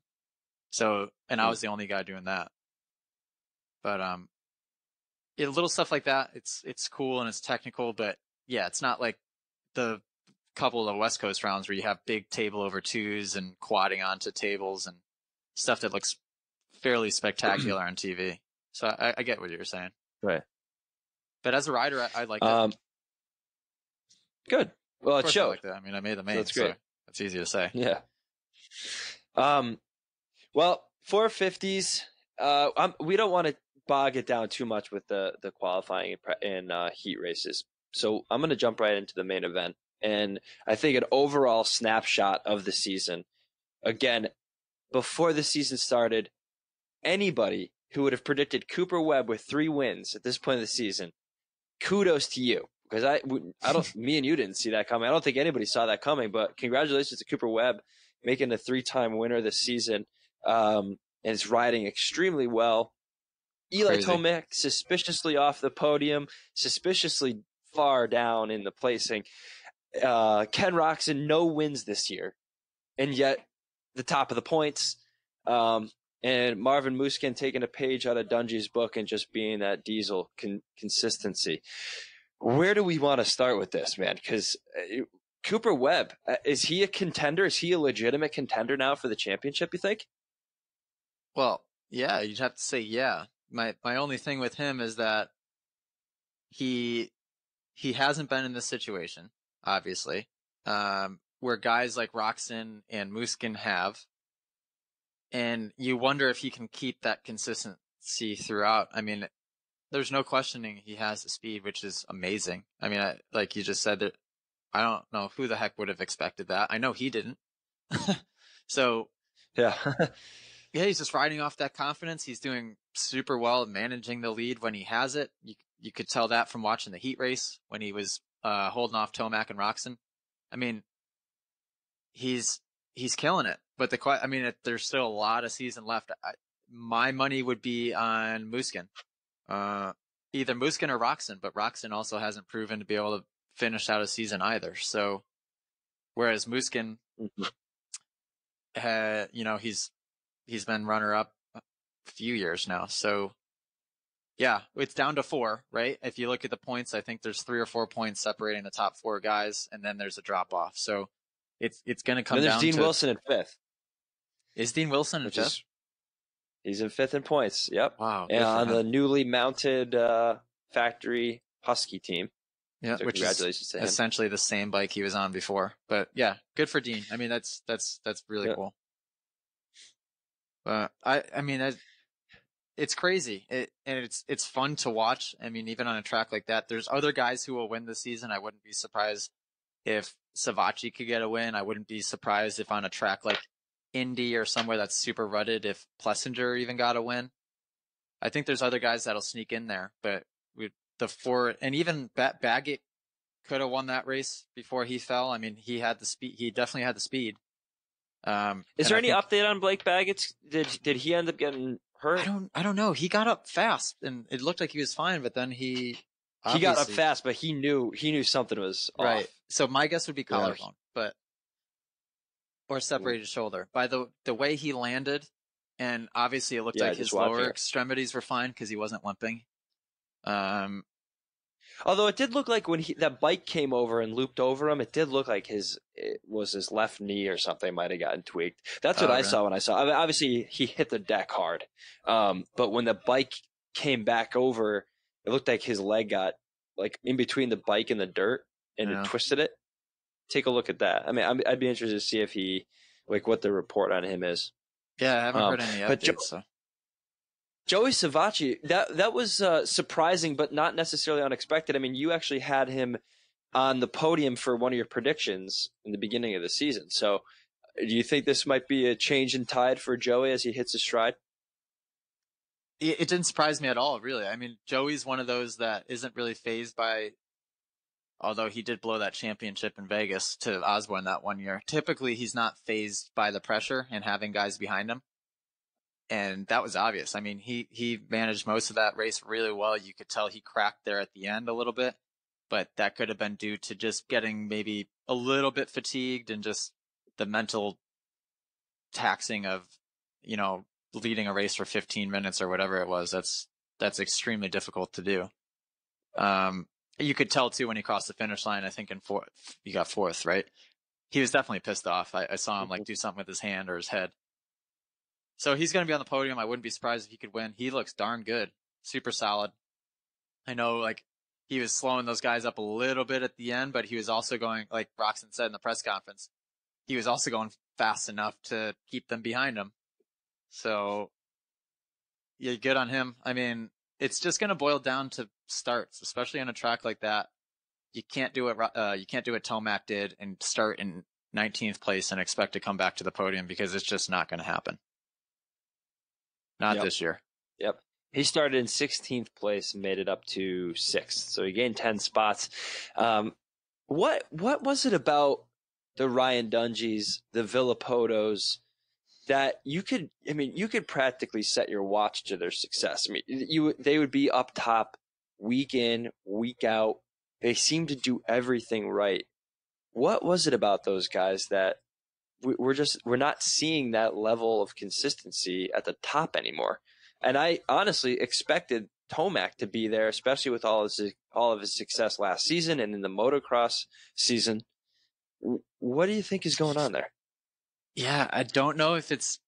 So, and I was the only guy doing that. But little stuff like that, it's cool and it's technical, but yeah, it's not like the couple of West Coast rounds where you have big table over twos and quadding onto tables and stuff that looks fairly spectacular on TV. So I get what you're saying. Right. But as a rider, I like it. Good. Well, it I showed. like that. I mean, I made the main. That's great. So that's easy to say. Yeah. Well, 450s. We don't want to bog it down too much with the qualifying and heat races. So I'm going to jump right into the main event. And I think an overall snapshot of the season. Again, before the season started, anybody who would have predicted Cooper Webb with 3 wins at this point of the season, kudos to you. Because I don't, me and you didn't see that coming. I don't think anybody saw that coming. But congratulations to Cooper Webb making a 3-time winner this season, and is riding extremely well. Eli Tomac suspiciously off the podium, suspiciously far down in the placing. Ken Roczen, no wins this year, and yet the top of the points. And Marvin Musquin taking a page out of Dungy's book and just being that diesel consistency. Where do we want to start with this, man? Because Cooper Webb, is he a contender? Is he a legitimate contender now for the championship, you think? Well, yeah, you'd have to say yeah. My only thing with him is that he hasn't been in this situation, obviously, where guys like Roczen and Musquin have. And you wonder if he can keep that consistency throughout. I mean, there's no questioning he has the speed, which is amazing. I mean, like you just said, that I don't know who the heck would have expected that. I know he didn't. So, yeah. Yeah, he's just riding off that confidence. He's doing super well at managing the lead when he has it. You could tell that from watching the heat race when he was holding off Tomac and Roczen. I mean, he's killing it. But there's still a lot of season left. My money would be on Musquin, either Musquin or Roczen. But Roczen also hasn't proven to be able to finish out a season either. So, whereas Musquin, he's been runner-up a few years now. So, yeah, it's down to 4, right? If you look at the points, I think there's 3 or 4 points separating the top 4 guys, and then there's a drop-off. So it's going to come down to... There's Dean Wilson in 5th. Is Dean Wilson in 5th? He's in 5th in points, yep. Wow. And on the newly mounted factory Husky team. Yeah, so which congratulations is to him. Essentially the same bike he was on before. But yeah, good for Dean. I mean, that's really cool. It's crazy. It's fun to watch. I mean, even on a track like that, there's other guys who will win this season. I wouldn't be surprised if Sivaji could get a win. I wouldn't be surprised if on a track like Indy or somewhere that's super rutted, if Plessinger even got a win. I think there's other guys that'll sneak in there, but the 4 and even Baggett could have won that race before he fell. I mean, he had the speed. He definitely had the speed. Is there any update on Blake Baggett? Did he end up getting hurt? I don't know. He got up fast, and it looked like he was fine, but then he got up fast, but he knew something was right. off. So my guess would be collarbone, or separated shoulder. By the way he landed, and obviously it looked like his lower extremities were fine because he wasn't limping. Although it did look like when that bike came over and looped over him, it did look like his left knee or something might have gotten tweaked. That's what I saw when I saw. I mean, obviously, he hit the deck hard, but when the bike came back over, it looked like his leg got like in between the bike and the dirt, and it twisted it. Take a look at that. I mean, I'd be interested to see if he what the report on him is. Yeah, I haven't heard any updates. Joey Sivaji, that was surprising, but not necessarily unexpected. I mean, you actually had him on the podium for one of your predictions in the beginning of the season. So do you think this might be a change in tide for Joey as he hits his stride? It didn't surprise me at all, really. I mean, Joey's one of those that isn't really fazed by, although he did blow that championship in Vegas to Osborne that one year. Typically, he's not fazed by the pressure and having guys behind him. And that was obvious. I mean, he managed most of that race really well. You could tell he cracked there at the end a little bit, but that could have been due to just getting maybe a little bit fatigued and just the mental taxing of, leading a race for 15 minutes or whatever it was. That's extremely difficult to do. You could tell too when he crossed the finish line. I think in fourth, he got fourth, right? He was definitely pissed off. I saw him do something with his hand or his head. So he's going to be on the podium. I wouldn't be surprised if he could win. He looks darn good. Super solid. I know, he was slowing those guys up a little bit at the end, but he was also going, like Roxon said in the press conference, he was also going fast enough to keep them behind him. So, yeah, good on him. I mean, it's just going to boil down to starts, especially on a track like that. You can't do it. You can't do what Tomac did and start in 19th place and expect to come back to the podium because it's just not going to happen. Not this year. Yep. He started in 16th place and made it up to 6th. So he gained 10 spots. What was it about the Ryan Dungeys, the Villapotos, that you could practically set your watch to their success? I mean, they would be up top week in, week out. They seem to do everything right. What was it about those guys that we're not seeing that level of consistency at the top anymore? And I honestly expected Tomac to be there, especially with all of his success last season and in the motocross season. What do you think is going on there? Yeah, I don't know if it's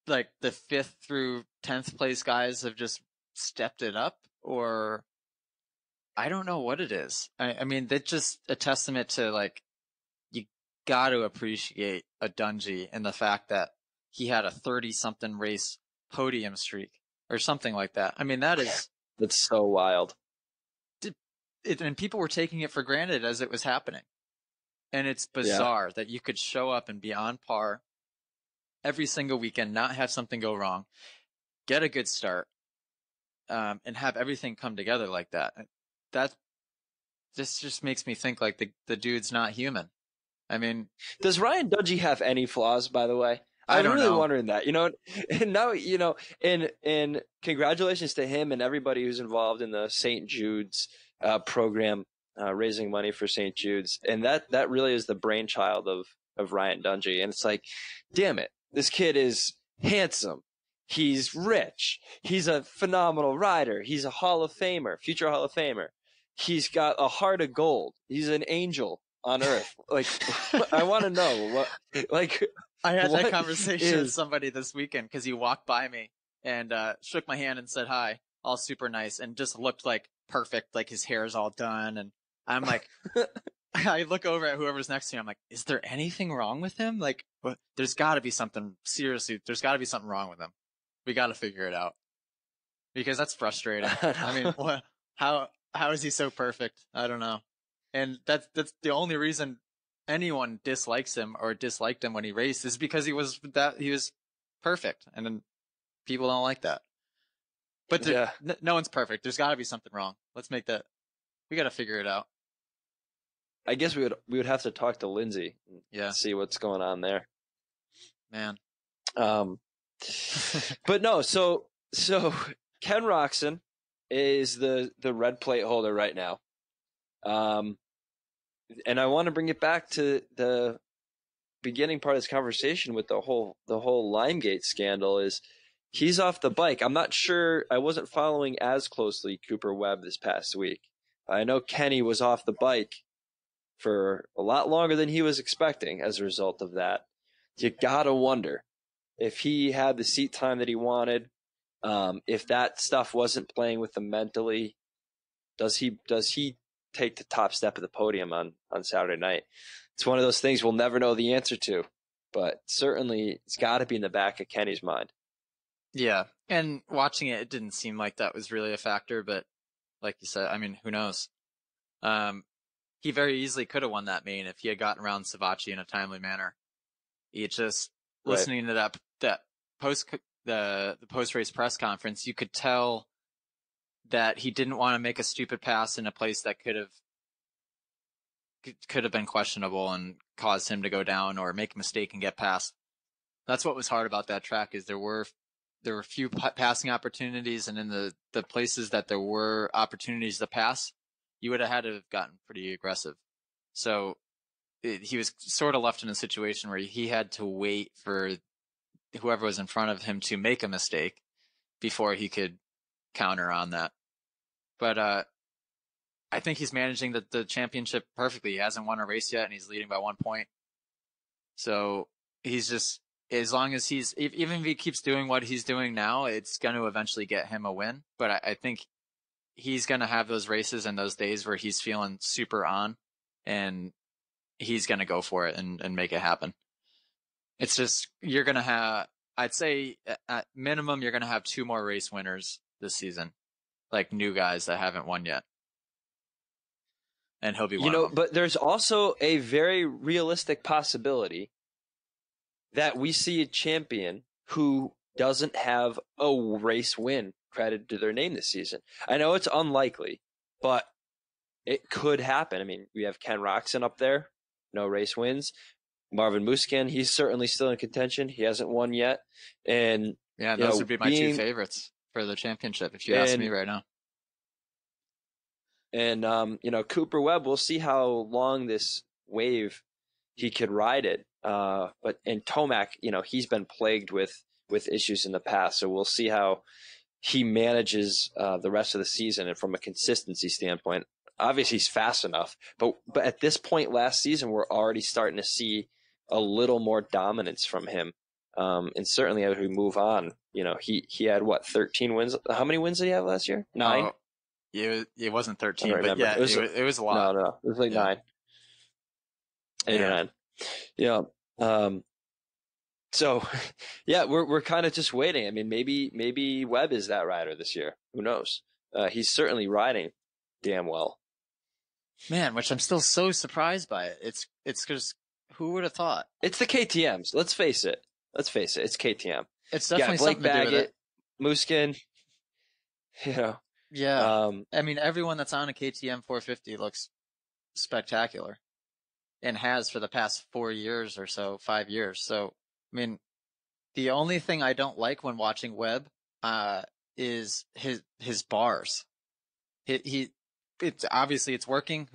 like the 5th through 10th place guys have just stepped it up, or I don't know what it is. I mean, that's just a testament to you got to appreciate a Dungey and the fact that he had a 30-something race podium streak or something like that. I mean, that's so wild. And people were taking it for granted as it was happening. And it's bizarre that you could show up and be on par every single weekend, not have something go wrong, get a good start, and have everything come together like that. This just makes me think the dude's not human. I mean, does Ryan Dungey have any flaws, by the way? I'm really wondering that, and now, and congratulations to him and everybody who's involved in the St. Jude's program, raising money for St. Jude's. And that really is the brainchild of Ryan Dungey. And it's like, damn it, this kid is handsome. He's rich. He's a phenomenal rider. He's a Hall of Famer, future Hall of Famer. He's got a heart of gold. He's an angel on earth. I want to know I had that conversation with somebody this weekend because he walked by me and shook my hand and said hi, all super nice, and just looked perfect, his hair's all done. And I'm like, I look over at whoever's next to me. I'm like, is there anything wrong with him? There's got to be something. Seriously, there's got to be something wrong with him. We got to figure it out because that's frustrating. I mean, how is he so perfect? I don't know. And that's the only reason anyone dislikes him or disliked him when he raced is because he was perfect, and then people don't like that. But no one's perfect. There's got to be something wrong. Let's make that. We got to figure it out. I guess we would have to talk to Lindsay and Yeah, see what's going on there. man. But no, so Ken Roxon is the red plate holder right now. And I want to bring it back to the beginning part of this conversation with the whole Limegate scandal is he's off the bike. I'm not sure. I wasn't following as closely Cooper Webb this past week. I know Kenny was off the bike for a lot longer than he was expecting as a result of that. You gotta wonder if he had the seat time that he wanted, if that stuff wasn't playing with him mentally. Does he take the top step of the podium on Saturday night? It's one of those things we'll never know the answer to, but certainly it's got to be in the back of Kenny's mind. Yeah, and watching it didn't seem like that was really a factor, but like you said, I mean, who knows? He very easily could have won that main if he had gotten around Sivaji in a timely manner. He just listening to that the post race press conference, you could tell that he didn't want to make a stupid pass in a place that could have been questionable and caused him to go down or make a mistake and get past. That's what was hard about that track is there were few passing opportunities, and in the places that there were opportunities to pass, you would have had to have gotten pretty aggressive. So he was sort of left in a situation where he had to wait for whoever was in front of him to make a mistake before he could counter on that. But I think he's managing the championship perfectly. He hasn't won a race yet, and he's leading by 1 point. So he's just, as long as even if he keeps doing what he's doing now, it's going to eventually get him a win. But I think he's going to have those races and those days where he's feeling super on, and he's going to go for it and make it happen. It's just, you're going to have, I'd say at minimum, you're going to have 2 more race winners this season, like new guys that haven't won yet. And he'll be one of them. But there's also a very realistic possibility that we see a champion who doesn't have a race win credited to their name this season. I know it's unlikely, but it could happen. I mean, we have Ken Roxon up there, no race wins. Marvin Musquin, he's certainly still in contention. He hasn't won yet. And yeah, those would be my 2 favorites for the championship, if you ask me right now. And, Cooper Webb, we'll see how long this wave he could ride it. And Tomac, he's been plagued with issues in the past. So we'll see how he manages the rest of the season. And from a consistency standpoint, obviously he's fast enough. But at this point last season, we're already starting to see a little more dominance from him. And certainly as we move on, he had 13 wins. How many wins did he have last year? 9? It wasn't 13, but yeah, it was a lot. No, it was like 9. 8 or 9. Yeah. So, yeah, we're kind of just waiting. I mean, maybe Webb is that rider this year. Who knows? He's certainly riding damn well. Man, which I'm still so surprised by it. It's just, who would have thought? It's the KTMs. Let's face it. It's KTM. It's definitely Blake something to do with Baggett, it. Musquin, Yeah. I mean, everyone that's on a KTM 450 looks spectacular and has for the past 4 years or so, 5 years. So, I mean, the only thing I don't like when watching Webb is his bars. It's obviously it's working.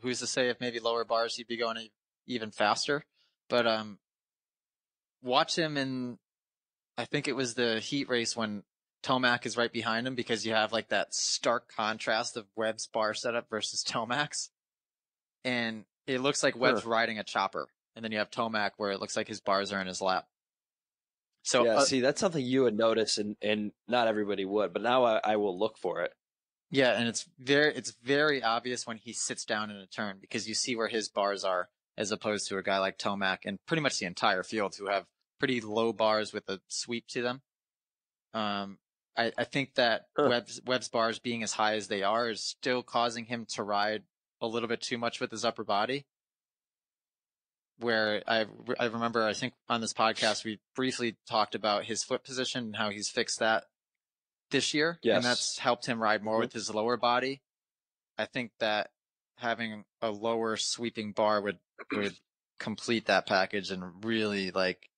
Who's to say if maybe lower bars he'd be going even faster? But watch him in, I think it was the heat race when Tomac is right behind him, because you have like that stark contrast of Webb's bar setup versus Tomac's, and it looks like Webb's riding a chopper, and then you have Tomac where it looks like his bars are in his lap. So yeah, see, that's something you would notice, and not everybody would, but now I will look for it. Yeah, and it's very obvious when he sits down in a turn, because you see where his bars are, as opposed to a guy like Tomac and pretty much the entire field who have pretty low bars with a sweep to them. I think that Webb's bars being as high as they are is still causing him to ride a little bit too much with his upper body. Where I remember, I think on this podcast, we briefly talked about his foot position and how he's fixed that this year. Yes. And that's helped him ride more with his lower body. I think that having a lower sweeping bar would complete that package and really like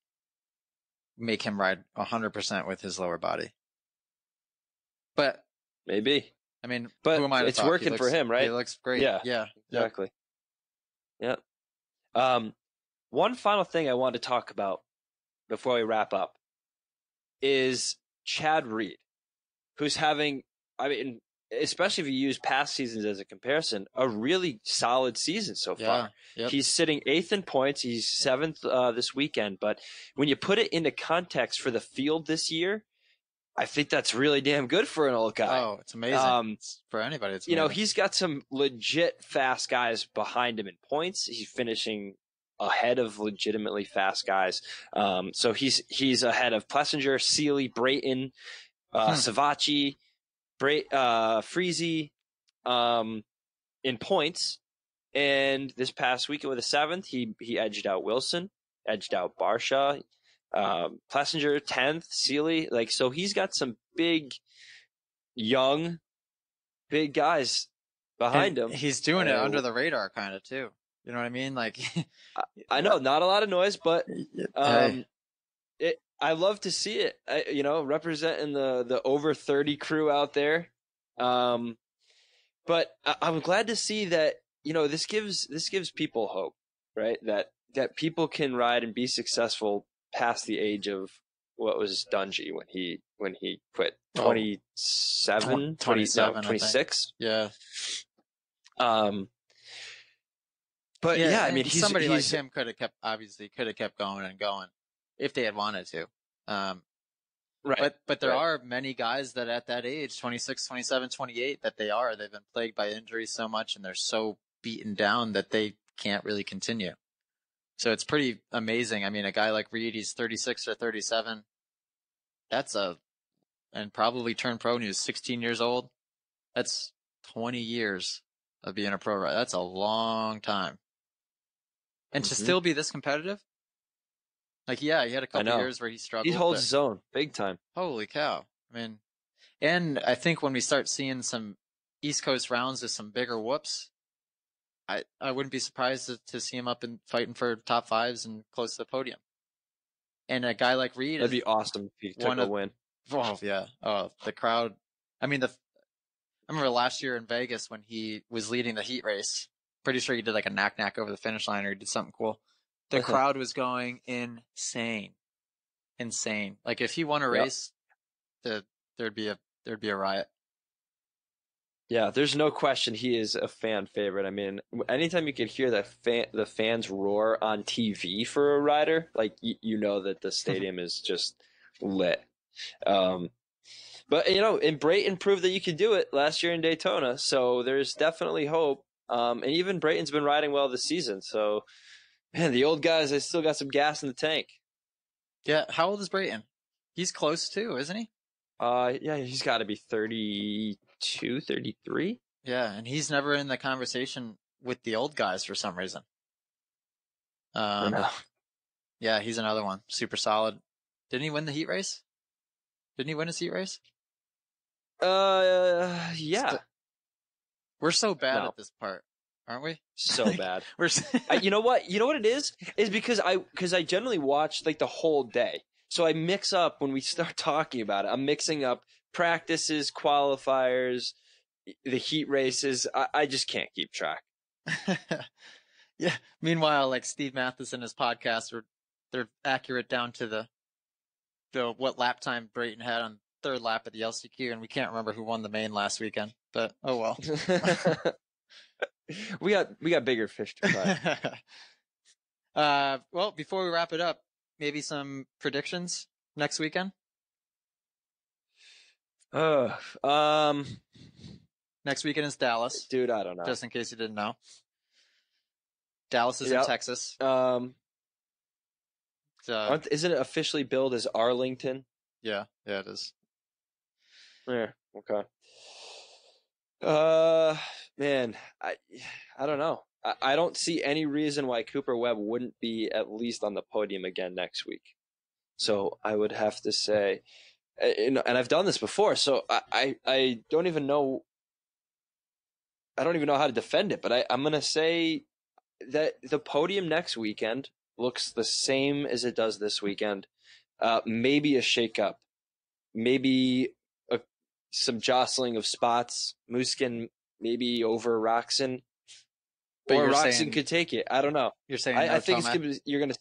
make him ride 100% with his lower body. But maybe. I mean, but who am I to it's talk? working for him, right? He looks great. Yeah, exactly. Yep. One final thing I want to talk about before we wrap up is Chad Reed, who's having, I mean, especially if you use past seasons as a comparison, a really solid season so far. Yep. He's sitting 8th in points. He's 7th this weekend. But when you put it into context for the field this year, I think that's really damn good for an old guy. Oh, it's amazing. For anybody, it's amazing. You know, he's got some legit fast guys behind him in points. He's finishing ahead of legitimately fast guys. So he's ahead of Plessinger, Seeley, Brayton, Sivaji, Freezy in points. And this past weekend with a 7th, he edged out Wilson, edged out Barsha, Plessinger 10th, Seeley. Like, so he's got some big guys behind him. He's doing it under the radar kind of too. You know what I mean? Like, I know, not a lot of noise, but I love to see it. Representing the over 30 crew out there. But I'm glad to see that, this gives people hope, right? That people can ride and be successful past the age of what was Dungy when he quit. 27, 26. Yeah. But I mean, somebody like him could have kept going and going if they had wanted to. Right. But there are many guys that at that age, 26, 27, 28, they've been plagued by injuries so much and they're so beaten down that they can't really continue. So it's pretty amazing. I mean, a guy like Reed, he's 36 or 37. And probably turned pro when he was 16 years old. That's 20 years of being a pro rider. That's a long time. And to still be this competitive? Like, he had a couple years where he struggled. He holds his own big time. Holy cow. I mean, and I think when we start seeing some East Coast rounds with some bigger whoops, I wouldn't be surprised to see him up and fighting for top 5s and close to the podium. And a guy like Reed, that'd be awesome if he took a win. Oh yeah. Oh, the crowd. I mean, I remember last year in Vegas when he was leading the heat race. Pretty sure he did like a knack over the finish line, or he did something cool. The crowd was going insane. Like if he won a race, there'd be a riot. Yeah, there's no question he is a fan favorite. I mean, anytime you could hear the fans roar on TV for a rider, like you know that the stadium is just lit. But and Brayton proved that you could do it last year in Daytona, so there's definitely hope. And even Brayton's been riding well this season, so man, the old guys, they still got some gas in the tank. Yeah, how old is Brayton? He's close too, isn't he? Yeah, he's got to be 32, 33. Yeah, and he's never in the conversation with the old guys for some reason. Yeah, he's another one. Super solid. Didn't he win the heat race? Didn't he win his heat race? Yeah. We're so bad at this part, aren't we? So bad. You know what? You know what it is? Is because I generally watch like the whole day. So I mix up when we start talking about it. I'm mixing up practices, qualifiers, the heat races. I just can't keep track. Yeah. Meanwhile, like Steve Mathis and his podcast, they're accurate down to the what lap time Brayton had on third lap at the LCQ, and we can't remember who won the main last weekend. But oh well. we got bigger fish to fry. Well, before we wrap it up, maybe some predictions next weekend. Next weekend is Dallas. Dude, I don't know. Just in case you didn't know. Dallas is in Texas. Isn't it officially billed as Arlington? Yeah, it is. Yeah, okay. Man, I don't know. I don't see any reason why Cooper Webb wouldn't be at least on the podium again next week. So I would have to say, and I've done this before, so I don't even know I don't even know how to defend it, but I'm going to say that the podium next weekend looks the same as it does this weekend. Maybe a shakeup, maybe some jostling of spots. Muskin maybe over Roxon, or Roxon could take it. I don't know. You're saying I think it's gonna. You're gonna.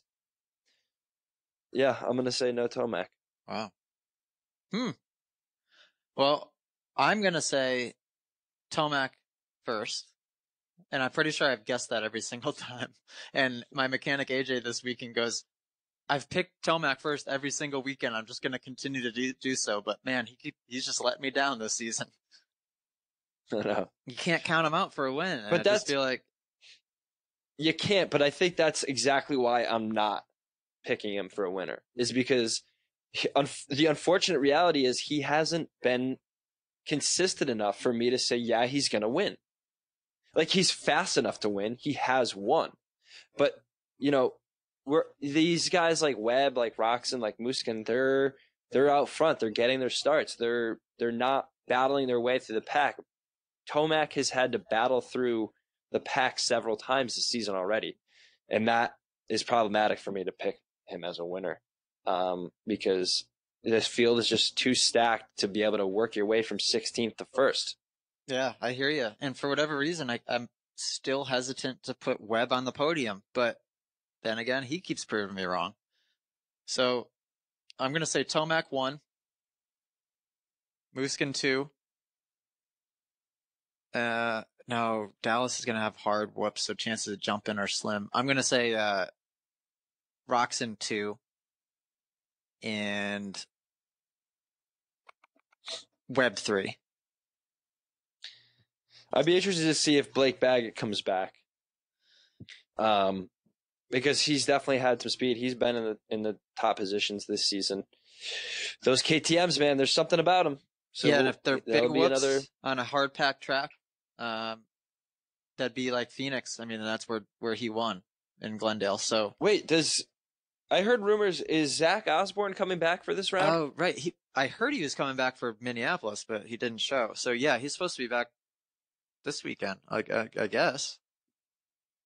Yeah, I'm gonna say no Tomac. Wow. Well, I'm gonna say Tomac first. And I'm pretty sure I've guessed that every single time. And my mechanic AJ this weekend goes, I've picked Tomac first every single weekend. I'm just going to continue to do so. But man, he's just let me down this season. I know. You can't count him out for a win. But I just feel like you can't. But I think that's exactly why I'm not picking him for a winner. Is because the unfortunate reality is he hasn't been consistent enough for me to say, yeah, he's going to win. Like, he's fast enough to win. He has won. But, these guys like Webb, like Roxon, like Muskin, they're out front. They're getting their starts. They're not battling their way through the pack. Tomac has had to battle through the pack several times this season already. And that is problematic for me to pick him as a winner. Because this field is just too stacked to be able to work your way from 16th to 1st. Yeah, I hear you. And for whatever reason, I'm still hesitant to put Webb on the podium. But then again, he keeps proving me wrong. So I'm going to say Tomac 1, Muskin 2. No, Dallas is going to have hard whoops, so chances of jumping are slim. I'm going to say Roxon 2 and Webb 3. I'd be interested to see if Blake Baggett comes back, because he's definitely had some speed. He's been in the top positions this season. Those KTMs, man, there's something about them. So yeah, and if they're big whoops on a hard packed track, that'd be like Phoenix. I mean, that's where he won in Glendale. So wait, I heard rumors, is Zach Osborne coming back for this round? Oh, right. I heard he was coming back for Minneapolis, but he didn't show. So yeah, he's supposed to be back this weekend, I guess.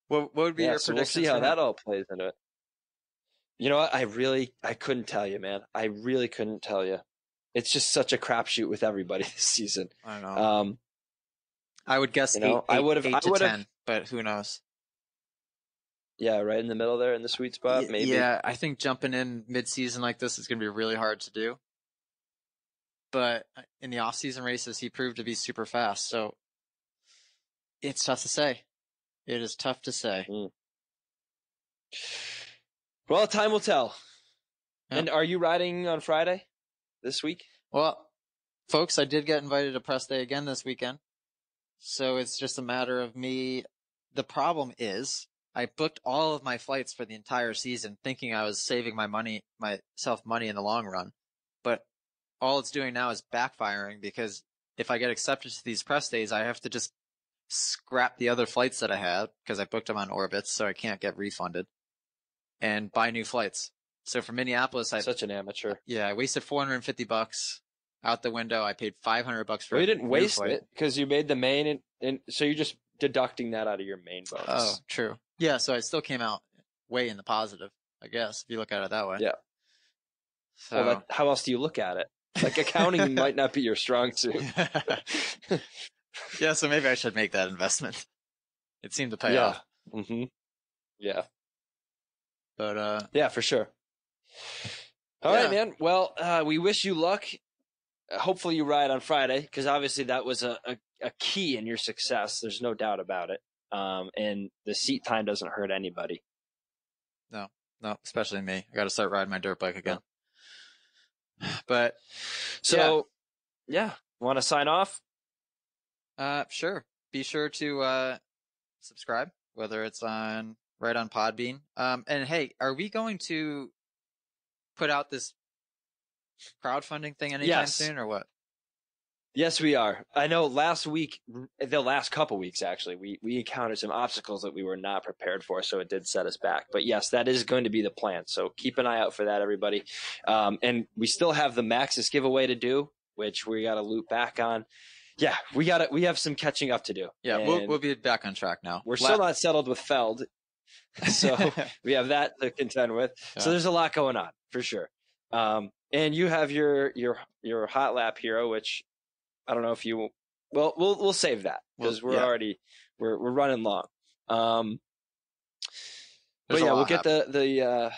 What would be your prediction? We'll see how that all plays into it. You know what? I couldn't tell you, man. I really couldn't tell you. It's just such a crapshoot with everybody this season. I know. I would guess 8 to 10, but who knows? Yeah, right in the middle there in the sweet spot, maybe. Yeah, I think jumping in mid-season like this is going to be really hard to do. But in the off-season races, he proved to be super fast, so it's tough to say. It is tough to say. Well, time will tell. Yep. And are you riding on Friday this week? Well, folks, I did get invited to press day again this weekend. So it's just a matter of me. The problem is I booked all of my flights for the entire season thinking I was saving myself money in the long run. But all it's doing now is backfiring, because if I get accepted to these press days, I have to just scrap the other flights that I had because I booked them on Orbitz, so I can't get refunded, and buy new flights. So for Minneapolis, such an amateur. Yeah, I wasted $450 out the window. I paid $500 for. Well, you didn't waste it because you made the main, and so you're just deducting that out of your main bonus. Oh, true. Yeah, so I still came out way in the positive, I guess, if you look at it that way. Yeah. So well, how else do you look at it? Like, accounting might not be your strong suit. Yeah, so maybe I should make that investment. It seemed to pay off. Mm-hmm. Yeah. But yeah, for sure. All right, man. Well, we wish you luck. Hopefully you ride on Friday, because obviously that was a key in your success. There's no doubt about it. And the seat time doesn't hurt anybody. No, especially me. I got to start riding my dirt bike again. But so, yeah. Want to sign off? Sure. Be sure to subscribe, whether it's on Podbean. And hey, are we going to put out this crowdfunding thing anytime soon, or what? Yes, we are. I know the last couple weeks actually, we encountered some obstacles that we were not prepared for, so it did set us back. But yes, that is going to be the plan. So keep an eye out for that, everybody. And we still have the Maxis giveaway to do, which we got to loop back on. yeah, we have some catching up to do. Yeah, we'll be back on track now. We're still not settled with Feld, so we have that to contend with. Yeah. So there's a lot going on for sure. And you have your hot lap hero, which I don't know if you. Well, we'll save that because we're running long. But yeah, we'll get the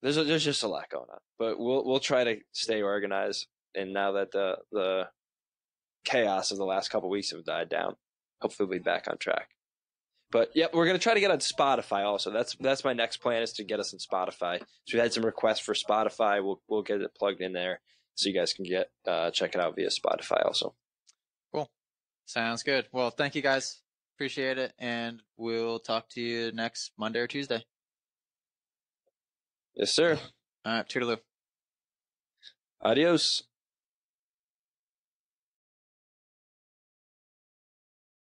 there's just a lot going on, but we'll try to stay organized. And now that the chaos of the last couple of weeks have died down, hopefully we'll be back on track. But yeah, we're gonna try to get on Spotify also. That's my next plan, is to get us on Spotify. So we had some requests for Spotify. We'll get it plugged in there so you guys can check it out via Spotify also. Cool. Sounds good. Well, thank you guys. Appreciate it, and we'll talk to you next Monday or Tuesday. Yes, sir. All right, toodaloo. Adios.